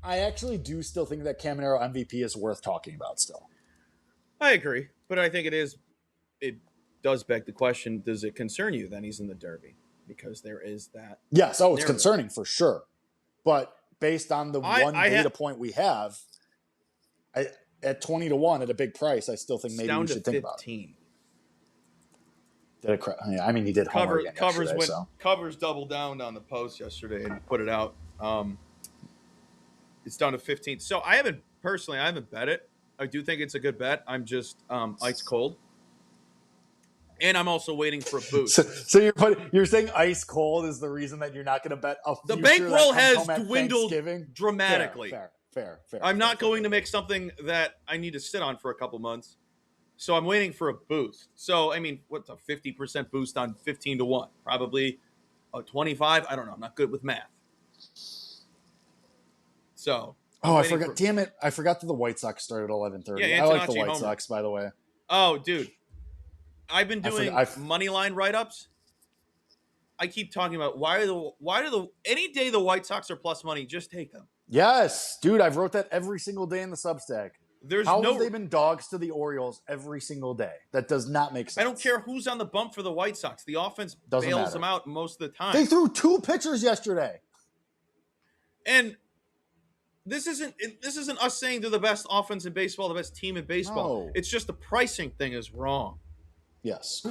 I actually do still think that Caminero MVP is worth talking about still. I agree, but I think it does beg the question, does it concern you that he's in the derby? Because there is that. Yes, it's concerning for sure. But based on the data point we have, at 20-1 at a big price, I still think maybe we should think about it. I mean, he did Covers doubled down on the post yesterday and put it out. It's down to 15. So I haven't bet it, I do think it's a good bet. I'm just ice cold. And I'm also waiting for a boost. So you're saying ice cold is the reason that you're not going to bet a future the bankroll that has dwindled dramatically. Fair. I'm not going to make something that I need to sit on for a couple months. So I'm waiting for a boost. So, I mean, what's a 50% boost on 15 to 1? Probably a 25. I don't know. I'm not good with math. So. I forgot. Damn it. I forgot that the White Sox started at 11:30. Yeah, I like the White homer. Sox, by the way. Oh, dude. I've been doing money line write-ups. I keep talking about any day the White Sox are plus money, just take them. Yes, dude, I've wrote that every single day in the Substack. How have they been dogs to the Orioles every single day? That does not make sense. I don't care who's on the bump for the White Sox. The offense bails them out most of the time. They threw 2 pitchers yesterday. And this isn't us saying they're the best offense in baseball, the best team in baseball. No. It's just the pricing thing is wrong. Yes,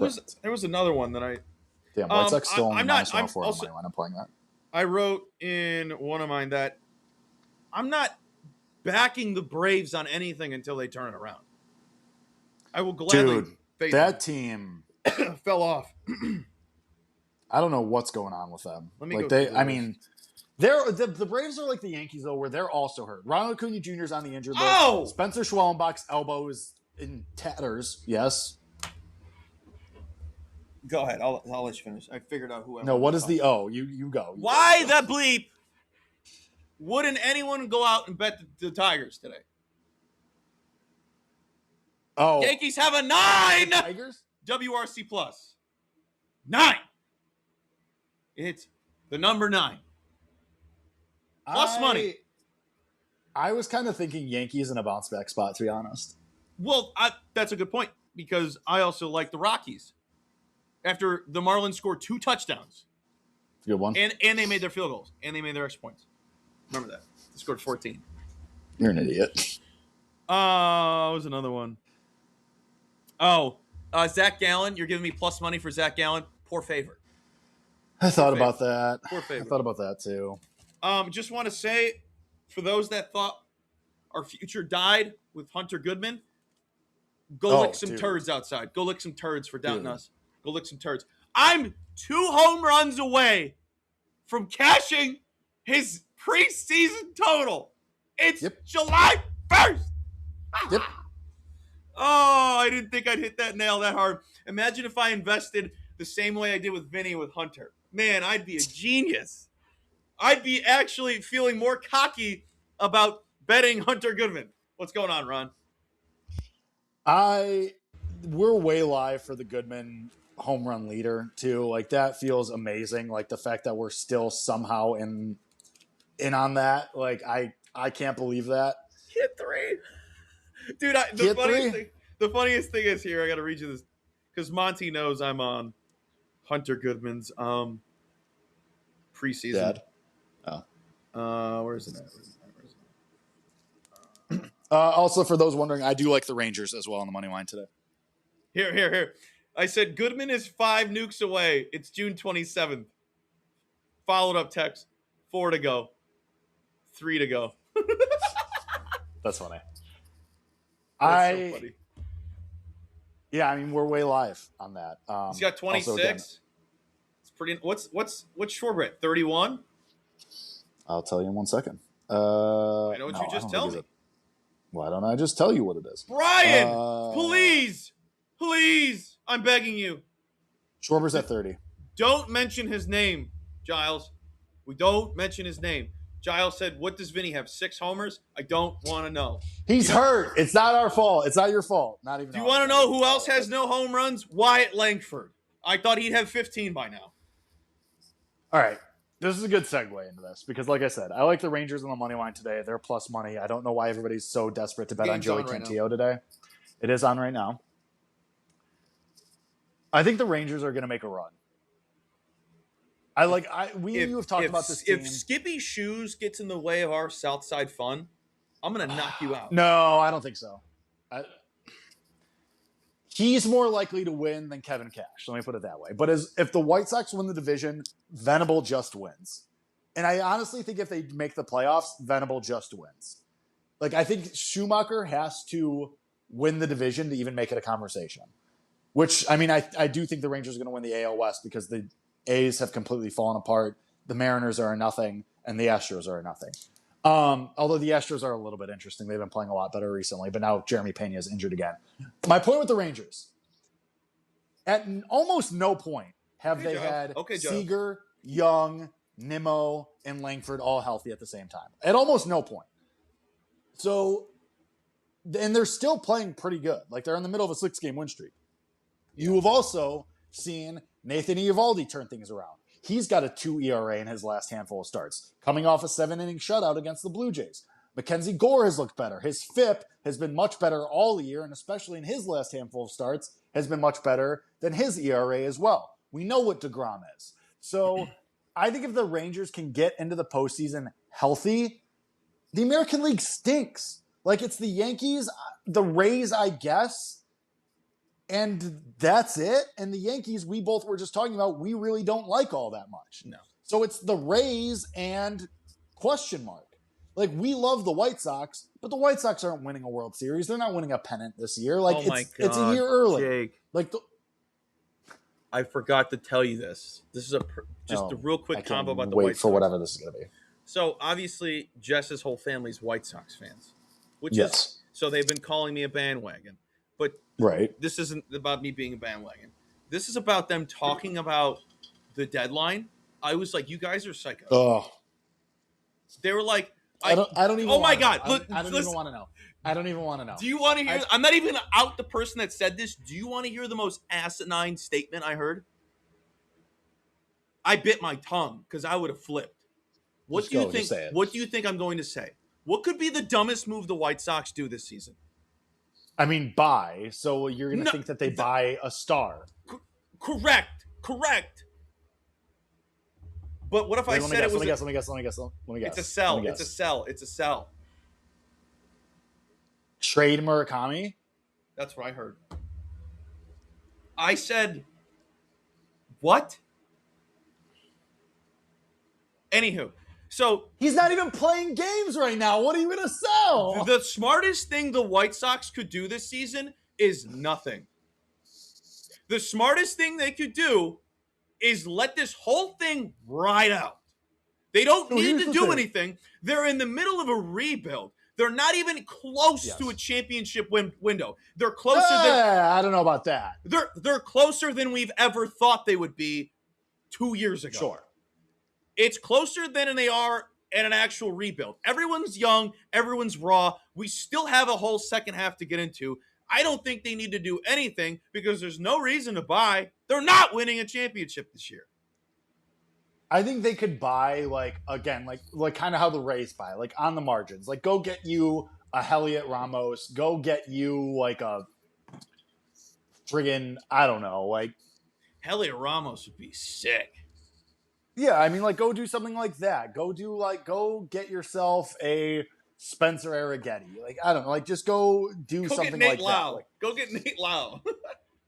there was another one that I... Damn, White Sox still on minus 104 on the money line. I'm playing that. I wrote in one of mine that I'm not backing the Braves on anything until they turn it around. I will gladly... Dude, that team... fell off. I don't know what's going on with them. The Braves are like the Yankees, though, where they're also hurt. Ronald Acuna Jr. is on the injured list. Oh! Spencer Schwellenbach's elbow is in tatters. Yes. Go ahead. I'll let you finish. I figured out who I No, what is the O? You go. Why the bleep wouldn't anyone go out and bet the Tigers today? Oh. Yankees have a 9! Tigers? WRC plus. 9. It's the number 9. Plus money. I was kind of thinking Yankees in a bounce back spot, to be honest. Well, that's a good point because I also like the Rockies. After the Marlins scored 2 touchdowns. Good one. And they made their field goals. And they made their extra points. Remember that. They scored 14. You're an idiot. What was another one? Zach Gallen. You're giving me plus money for Zach Gallen. Poor favorite. I thought about that. Poor favorite. I thought about that too. Just want to say, for those that thought our future died with Hunter Goodman, go lick some turds outside. Go lick some turds for doubting us. Go lick some turds. I'm 2 home runs away from cashing his preseason total. It's July 1st. Yep. Oh, I didn't think I'd hit that nail that hard. Imagine if I invested the same way I did with Vinny with Hunter. Man, I'd be a genius. I'd be actually feeling more cocky about betting Hunter Goodman. What's going on, Ron? We're way live for the Goodman home run leader too. Like that feels amazing. Like the fact that we're still somehow in on that. Like I can't believe that. Hit 3. Dude, the funniest thing is here, I got to read you this because Monty knows I'm on Hunter Goodman's preseason. Dad. Where's it at? Also, for those wondering, I do like the Rangers as well on the money line today. Here. I said Goodman is 5 nukes away. It's June 27th. Followed up text. 4 to go. 3 to go. That's funny. That's so funny. Yeah, I mean we're way live on that. He's got 26. Also, it's pretty. What's Shorebread? 31. I'll tell you in 1 second. Why don't you just tell me? Why don't I just tell you what it is? Brian, please, I'm begging you. Schwarber's at 30. Don't mention his name, Giles. We don't mention his name. Giles said, what does Vinny have, 6 homers? I don't want to know. He's hurt. It's not our fault. It's not your fault. Not even. Do you want to know who else has no home runs? Wyatt Langford. I thought he'd have 15 by now. All right. This is a good segue into this because, like I said, I like the Rangers on the money line today. They're plus money. I don't know why everybody's so desperate to bet on Joey Cantillo today. It is on right now. I think the Rangers are going to make a run. You have talked about this team. If Skippy Shoes gets in the way of our Southside fun, I'm going to knock you out. No, I don't think so. He's more likely to win than Kevin Cash. Let me put it that way. But if the White Sox win the division, Venable just wins. And I honestly think if they make the playoffs, Venable just wins. Like, I think Schumacher has to win the division to even make it a conversation. Which, I mean, I do think the Rangers are going to win the AL West because the A's have completely fallen apart. The Mariners are a nothing, and the Astros are a nothing. Although the Astros are a little bit interesting. They've been playing a lot better recently, but now Jeremy Pena is injured again. My point with the Rangers, at almost no point have they had Seager, Young, Nimmo, and Langford all healthy at the same time. At almost no point. So, and they're still playing pretty good. Like, they're in the middle of a 6-game win streak. You have also seen Nathan Eovaldi turn things around. He's got a 2 ERA in his last handful of starts, coming off a 7-inning shutout against the Blue Jays. Mackenzie Gore has looked better. His FIP has been much better all year, and especially in his last handful of starts, has been much better than his ERA as well. We know what DeGrom is. So I think if the Rangers can get into the postseason healthy, the American League stinks. Like, it's the Yankees, the Rays, I guess, and that's it. And the Yankees, we both were just talking about, we really don't like all that much. No. So it's the Rays and question mark. Like, we love the White Sox, but the White Sox aren't winning a World Series. They're not winning a pennant this year. Like, it's a year early. Jake, like, I forgot to tell you this. This is a real quick combo about the White Sox. Wait for whatever this is going to be. So obviously, Jess's whole family's White Sox fans, which is so they've been calling me a bandwagon. But this isn't about me being a bandwagon. This is about them talking about the deadline. I was like, you guys are psycho. Oh, they were like, I don't even. Oh my God! Look, I don't even want to know. I don't even want to know. Do you want to hear? I'm not even out the person that said this. Do you want to hear the most asinine statement I heard? I bit my tongue because I would have flipped. What do you think? What do you think I'm going to say? What could be the dumbest move the White Sox do this season? I mean, buy. So you're going to think that they buy a star. Correct. But what if I said it was... Let me guess. It's a sell. It's a sell. Trade Murakami? That's what I heard. I said, what? Anywho, so... He's not even playing games right now. What are you going to sell? The smartest thing the White Sox could do this season is nothing. The smartest thing they could do is let this whole thing ride out. They don't need to do anything. They're in the middle of a rebuild. They're not even close to a championship window. They're closer than... I don't know about that. They're closer than we've ever thought they would be 2 years ago. Sure. It's closer than they are at an actual rebuild. Everyone's young. Everyone's raw. We still have a whole second half to get into. I don't think they need to do anything because there's no reason to buy. They're not winning a championship this year. I think they could buy, like kind of how the Rays buy, like on the margins. Like, go get you a Heliot Ramos. Go get you like a friggin', I don't know, like Heliot Ramos would be sick. Yeah, I mean, like, go do something like that. Go get yourself a Spencer Arrighetti. Like, I don't know, like, just go do something like that. Like, go get Nate Lau.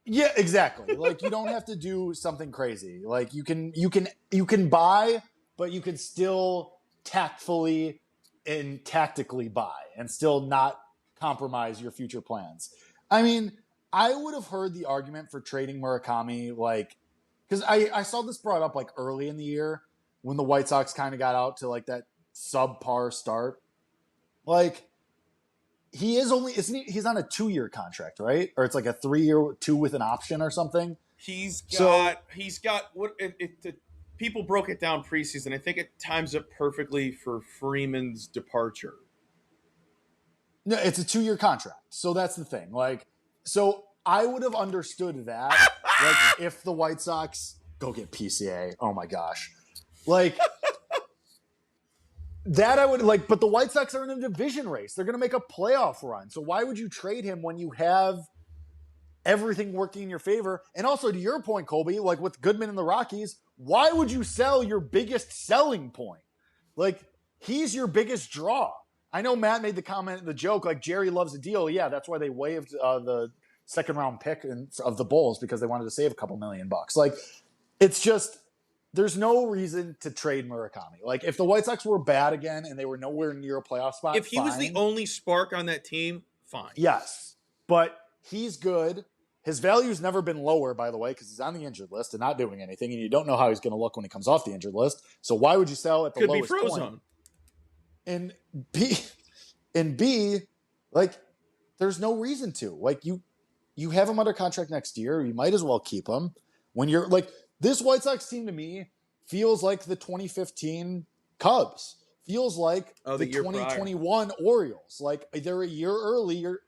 Yeah, exactly. Like, you don't have to do something crazy. Like, you can buy, but you can still tactfully and tactically buy and still not compromise your future plans. I mean, I would have heard the argument for trading Murakami, like, because I saw this brought up like early in the year when the White Sox kind of got out to like that subpar start. Like, he's on a 2-year contract, right? Or it's like a 3-year, 2 with an option or something. He's got what people broke it down preseason. I think it times up perfectly for Freeman's departure. No, it's a 2-year contract. So that's the thing. Like, so I would have understood that. Like, if the White Sox go get PCA, oh my gosh. Like, that I would like, but the White Sox are in a division race. They're going to make a playoff run. So why would you trade him when you have everything working in your favor? And also, to your point, Colby, like with Goodman and the Rockies, why would you sell your biggest selling point? Like, he's your biggest draw. I know Matt made the comment, the joke, like Jerry loves a deal. Yeah, that's why they waived the second round pick of the Bulls because they wanted to save a couple $1 million. Like, it's just, there's no reason to trade Murakami. Like, if the White Sox were bad again and they were nowhere near a playoff spot, if he was the only spark on that team, fine. Yes, but he's good. His value's never been lower, by the way, because he's on the injured list and not doing anything, and you don't know how he's going to look when he comes off the injured list. So why would you sell at the lowest point? Could be frozen. And B, like, there's no reason to. Like, you have him under contract next year. You might as well keep him. When you're like, this White Sox team to me feels like the 2015 Cubs. Feels like the 2021 Orioles. Like, they're a year earlier.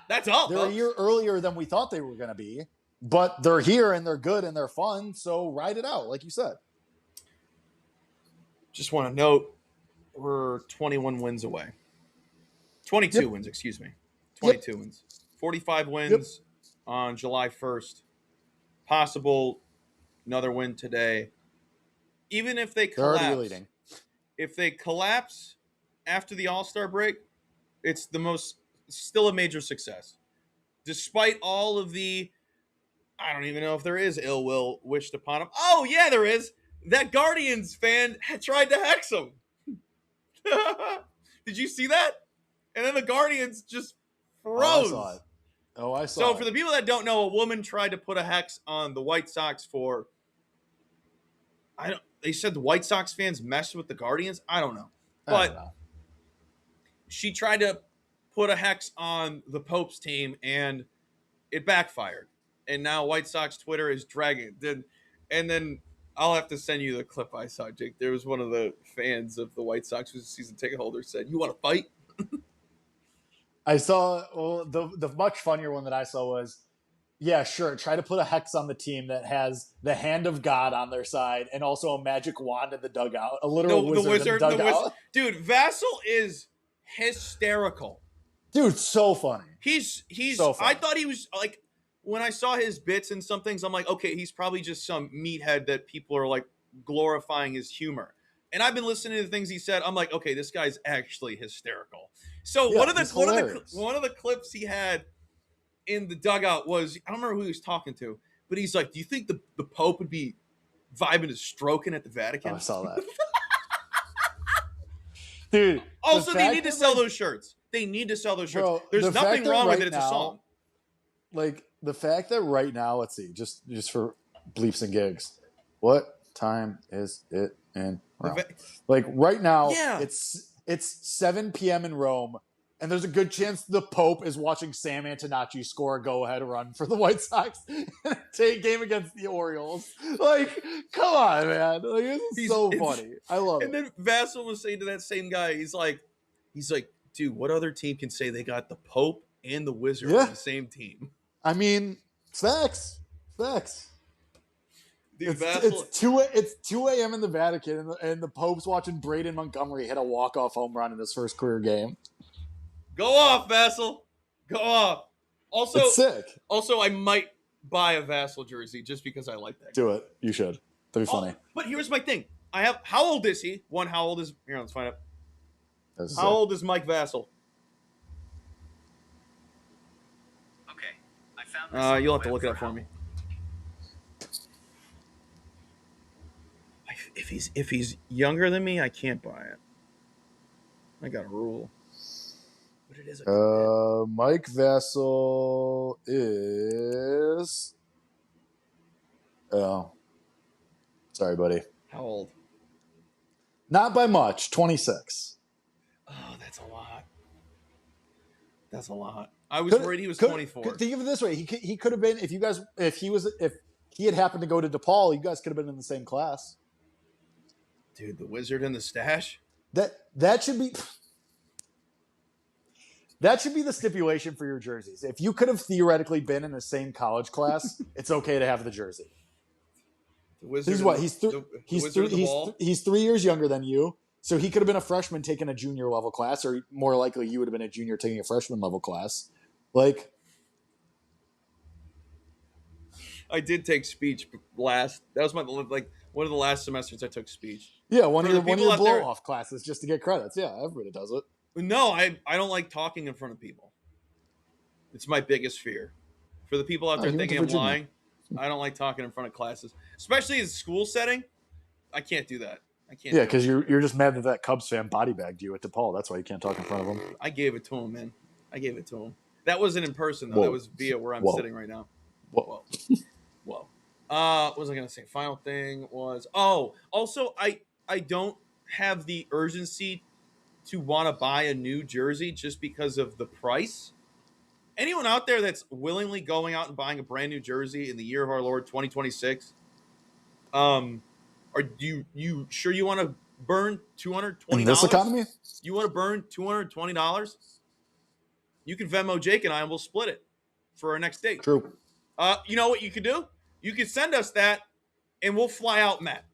That's all. They're a year earlier than we thought they were going to be, but they're here and they're good and they're fun. So ride it out, like you said. Just want to note, we're 21 wins away. 22 wins, excuse me. 22 wins. 45 wins on July 1st. Possible another win today. Even if they collapse, they're already leading. If they collapse after the All-Star break, it's still a major success. Despite all of the, I don't even know if there is ill will wished upon him. Oh, yeah, there is. That Guardians fan had tried to hex him. Did you see that? And then the Guardians just froze. I saw So it. for the people that don't know, a woman tried to put a hex on the White Sox for, they said the White Sox fans messed with the Guardians. I don't know. But she tried to put a hex on the Pope's team, and it backfired. And now White Sox Twitter is dragging it. And then I'll have to send you the clip I saw, Jake. There was one of the fans of the White Sox who's a season ticket holder said, "You want to fight?" I saw, the much funnier one that I saw was, yeah, sure, try to put a hex on the team that has the hand of God on their side and also a magic wand in the dugout. A literal wizard in the dugout. Dude, Vassal is hysterical. Dude, so funny. He's so funny. I thought he was, like, when I saw his bits and some things, I'm like, okay, he's probably just some meathead that people are, like, glorifying his humor. And I've been listening to the things he said. I'm like, okay, this guy's actually hysterical. So one of the clips he had in the dugout was, I don't remember who he was talking to, but he's like, do you think the Pope would be vibing to stroking at the Vatican? Oh, I saw that. Dude. Also, they need to sell those shirts. They need to sell those shirts. Bro, There's nothing wrong with it. It's a song. Like, the fact that right now, let's see, just for bleeps and gigs, what time is it in Rome? Like, right now, it's 7 p.m. in Rome, and there's a good chance the Pope is watching Sam Antonacci score a go-ahead run for the White Sox in a game against the Orioles. Like, come on, man. Like, this is so funny. I love it. And then Vassal was saying to that same guy, he's like, dude, what other team can say they got the Pope and the Wizard on the same team? I mean, facts. Dude, it's 2 a.m. in the Vatican, and the Pope's watching Braden Montgomery hit a walk-off home run in his first career game. Go off, Vassal. Go off. Also, it's sick. Also, I might buy a Vassal jersey just because I like that guy. Do it. You should. That'd be funny. But here's my thing. How old is he? How old is... Here, let's find out. How old is Mike Vassal? Okay. I found this. You'll have to look it up for me. If he's younger than me, I can't buy it. I got a rule. But it is Mike Vassal is... Oh. Sorry, buddy. How old? Not by much. 26. Oh, that's a lot. I was worried he was 24. Think of it this way: he could have been if he had happened to go to DePaul, you guys could have been in the same class. Dude, the Wizard and the stash. That should be the stipulation for your jerseys. If you could have theoretically been in the same college class, it's okay to have the jersey. The Wizard. He's 3 years younger than you. So he could have been a freshman taking a junior level class, or more likely you would have been a junior taking a freshman level class. Like, I did take speech last. That was one of the last semesters I took speech. Yeah, one of your blow-off classes just to get credits. Yeah, everybody does it. No, I don't like talking in front of people. It's my biggest fear. For the people out there thinking I'm lying, I don't like talking in front of classes, especially in school setting. I can't do that. I can't. Yeah, because you're just mad that Cubs fan body bagged you at DePaul. That's why you can't talk in front of him. I gave it to him, man. I gave it to him. That wasn't in person though. Whoa. That was via where I'm sitting right now. Whoa. Whoa. What was I gonna say? Final thing was also I don't have the urgency to want to buy a new jersey just because of the price. Anyone out there that's willingly going out and buying a brand new jersey in the year of our Lord 2026? Are you sure you want to burn $220 in this economy? You want to burn $220? You can Venmo Jake and I, and we'll split it for our next date. True. You know what you could do? You could send us that, and we'll fly out Matt.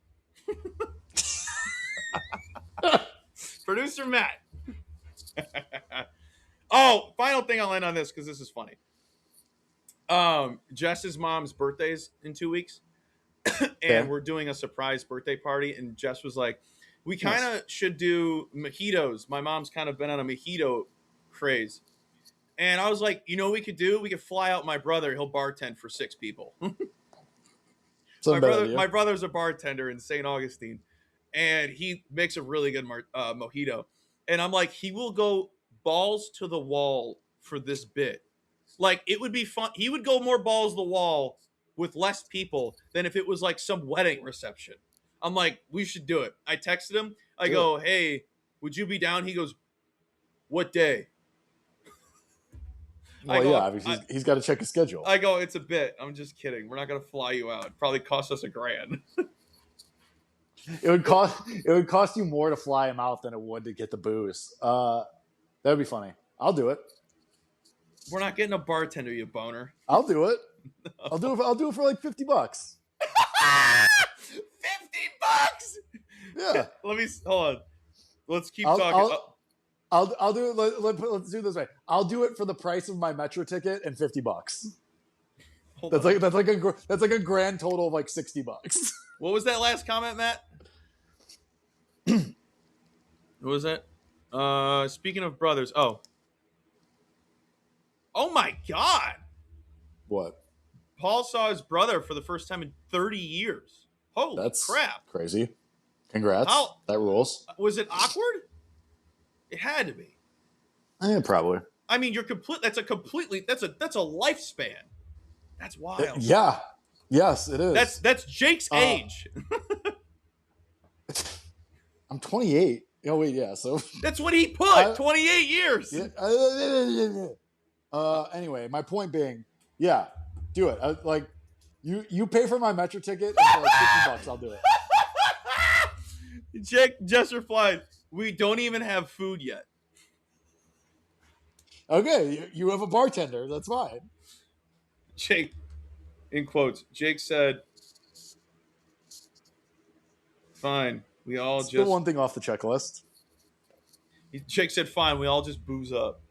Producer Matt. Oh, final thing I'll end on this because this is funny. Jess's mom's birthday's in 2 weeks, and we're doing a surprise birthday party. And Jess was like, "We kind of should do mojitos. My mom's kind of been on a mojito craze." And I was like, "You know what we could do? We could fly out my brother. He'll bartend for 6 people." My brother's a bartender in St. Augustine, and he makes a really good mojito. And I'm like, he will go balls to the wall for this bit. Like, it would be fun. He would go more balls to the wall with less people than if it was like some wedding reception. I'm like, we should do it. I texted him. I go, "Hey, would you be down?" He goes, "What day?" Well, obviously he's got to check his schedule. I go, "It's a bit. I'm just kidding. We're not going to fly you out. It'd probably cost us $1,000." It would cost you more to fly him out than it would to get the booze. That'd be funny. I'll do it. We're not getting a bartender, you boner. I'll do it. No. I'll do it for like $50. $50? Yeah. Hold on. Let's keep talking. I'll do it. Let's do it this way. I'll do it for the price of my metro ticket and $50. That's like a grand total of like $60. What was that last comment, Matt? What was that? Speaking of brothers. Oh my God. What? Paul saw his brother for the first time in 30 years. Holy crap. Crazy. Congrats. That rules. Was it awkward? It had to be. Yeah, probably. I mean, that's a lifespan. That's wild. Yeah. Yes, it is. That's Jake's age. I'm 28. Oh wait, yeah. So that's what he put. 28 years. Yeah. Anyway, my point being, yeah, do it. Like, you pay for my metro ticket and for like $50, I'll do it. Jake just replied, "We don't even have food yet." Okay, you have a bartender. That's fine. Jake, in quotes, Jake said, "Fine, we all Still one thing off the checklist." Jake said, "Fine, we all just booze up."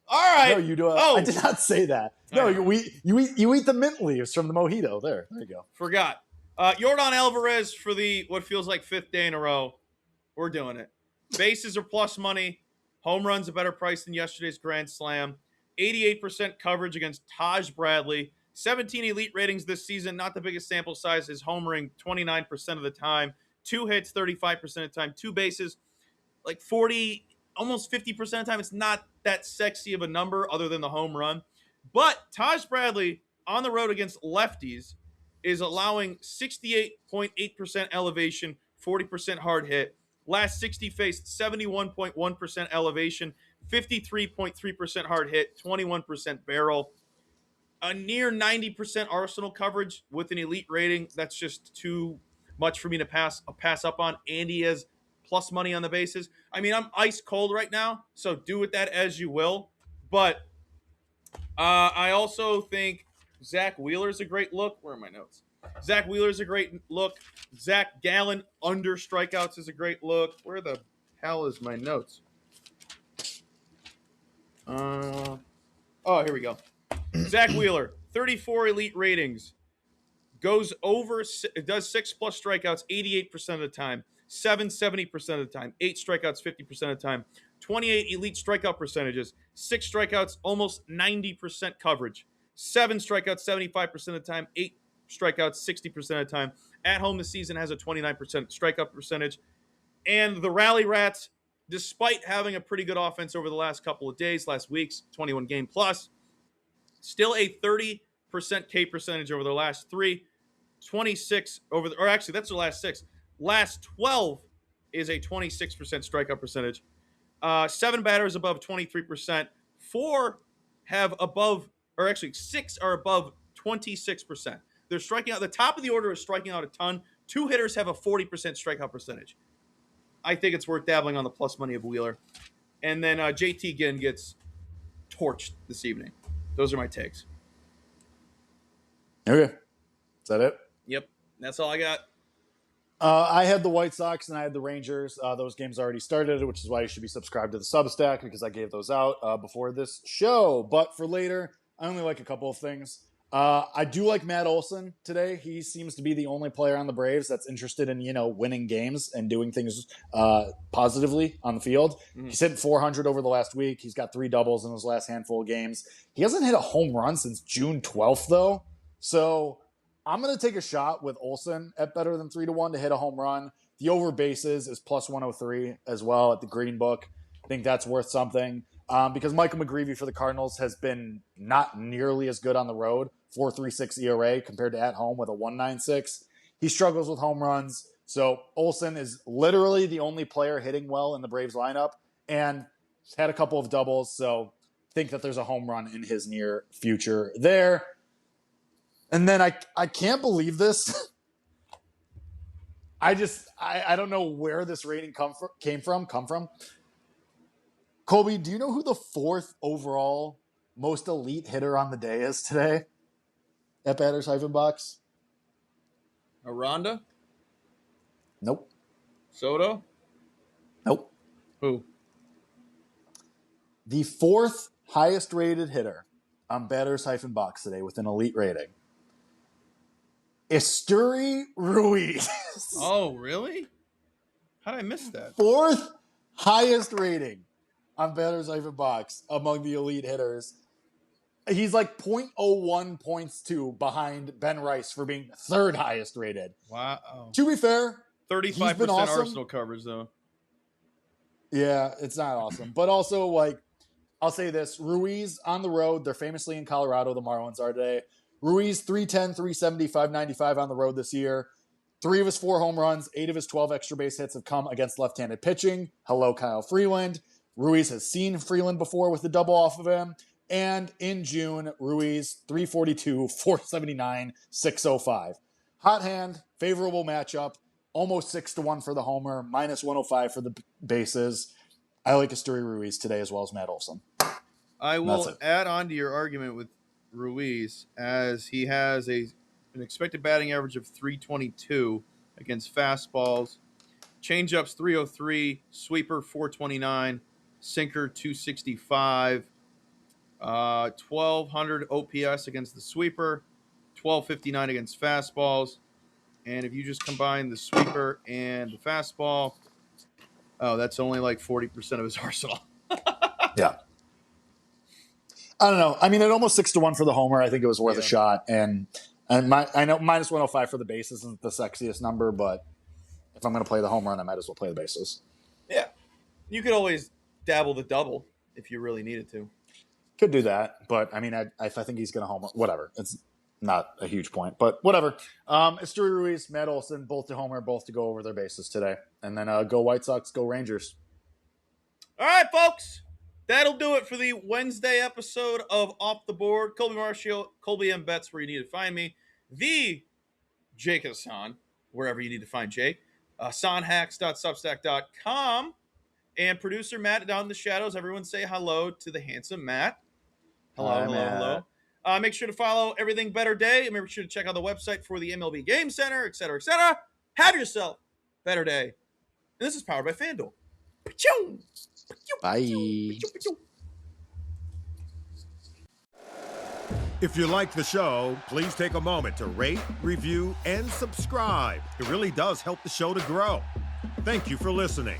All right. No, you do. I did not say that. No, you eat the mint leaves from the mojito. There you go. Forgot. Yordan Alvarez for the what feels like 5th day in a row. We're doing it. Bases are plus money. Home runs a better price than yesterday's Grand Slam. 88% coverage against Taj Bradley. 17 elite ratings this season. Not the biggest sample size. Is homering 29% of the time. 2 hits 35% of the time. 2 bases like 40, almost 50% of the time. It's not that sexy of a number other than the home run. But Taj Bradley on the road against lefties is allowing 68.8% elevation, 40% hard hit. Last 60 faced 71.1% elevation, 53.3% hard hit, 21% barrel. A near 90% Arsenal coverage with an elite rating. That's just too much for me to pass up on. And he has plus money on the bases. I mean, I'm ice cold right now, so do with that as you will. But I also think Zach Wheeler's a great look. Where are my notes? Zach Wheeler's a great look. Zach Gallen under strikeouts is a great look. Where the hell is my notes? Here we go. Zach Wheeler, 34 elite ratings. Does 6+ strikeouts 88% of the time. 7 70% of the time. 8 strikeouts 50% of the time. 28 elite strikeout percentages. 6 strikeouts, almost 90% coverage. 7 strikeouts 75% of the time, 8 strikeouts 60% of the time. At home this season has a 29% strikeout percentage. And the Rally Rats, despite having a pretty good offense over the last couple of days, last week's 21 game plus, still a 30% K percentage over their last 3, 26 over the, or actually that's their last 6. Last 12 is a 26% strikeout percentage. 7 batters above 23%. 4 have above, or actually 6 are above 26%. They're striking out. The top of the order is striking out a ton. 2 hitters have a 40% strikeout percentage. I think it's worth dabbling on the plus money of Wheeler. And then JT again gets torched this evening. Those are my takes. Okay. Is that it? Yep. That's all I got. I had the White Sox and I had the Rangers. Those games already started, which is why you should be subscribed to the Substack because I gave those out before this show. But for later, I only like a couple of things. I do like Matt Olson today. He seems to be the only player on the Braves that's interested in, winning games and doing things positively on the field. Mm-hmm. He's hit 400 over the last week. He's got 3 doubles in his last handful of games. He hasn't hit a home run since June 12th, though. So I'm going to take a shot with Olson at better than 3-1 to hit a home run. The over bases is plus 103 as well at the Green Book. I think that's worth something. Because Michael McGreevy for the Cardinals has been not nearly as good on the road, 4.36 ERA compared to at home with a 1.96. He struggles with home runs. So Olson is literally the only player hitting well in the Braves lineup and had a couple of doubles. So think that there's a home run in his near future there. And then I can't believe this. I don't know where this rating came from. Colby, do you know who the 4th overall most elite hitter on the day is today at Batters-Box? Aranda? Nope. Soto? Nope. Who? The 4th highest rated hitter on Batters-Box today with an elite rating. Esteury Ruiz. Oh, really? How did I miss that? 4th highest rating on Batters-Box among the elite hitters. He's like 0.01 points behind Ben Rice for being 3rd highest rated. Wow. To be fair, 35% awesome. Arsenal coverage, though. Yeah, it's not awesome. But also, I'll say this. Ruiz on the road, they're famously in Colorado, the Marlins are today. Ruiz, 310, 370, 595 on the road this year. 3 of his 4 home runs, 8 of his 12 extra base hits have come against left-handed pitching. Hello, Kyle Freeland. Ruiz has seen Freeland before with the double off of him. And in June, Ruiz, 342, 479, 605. Hot hand, favorable matchup, almost 6-1 for the homer, minus 105 for the bases. I like Esteury Ruiz today as well as Matt Olson. I will add on to your argument with Ruiz as he has an expected batting average of 322 against fastballs, changeups 303, sweeper 429, sinker 265, 1200 OPS against the sweeper, 1259 against fastballs, and if you just combine the sweeper and the fastball, that's only like 40% of his arsenal. Yeah. I don't know. I mean, at almost 6-1 for the homer, I think it was worth a shot. And I know minus 105 for the bases isn't the sexiest number, but if I'm going to play the home run, I might as well play the bases. Yeah. You could always dabble the double if you really needed to. Could do that, but I mean, I think he's going to homer. Whatever. It's not a huge point, but whatever. Esteury Ruiz, Matt Olson, both to homer, both to go over their bases today. And then go White Sox, go Rangers. All right, folks. That'll do it for the Wednesday episode of Off the Board. Colby Marshall, Colby M. Betts, where you need to find me. The Jake Hassan, wherever you need to find Jake. Sonhacks.substack.com. And producer Matt down in the shadows. Everyone say hello to the handsome Matt. Hello. Make sure to follow Everything Better Day. And make sure to check out the website for the MLB Game Center, etc., etc. Have yourself a better day. And this is powered by FanDuel. Bye. If you like the show, please take a moment to rate, review, and subscribe. It really does help the show to grow. Thank you for listening.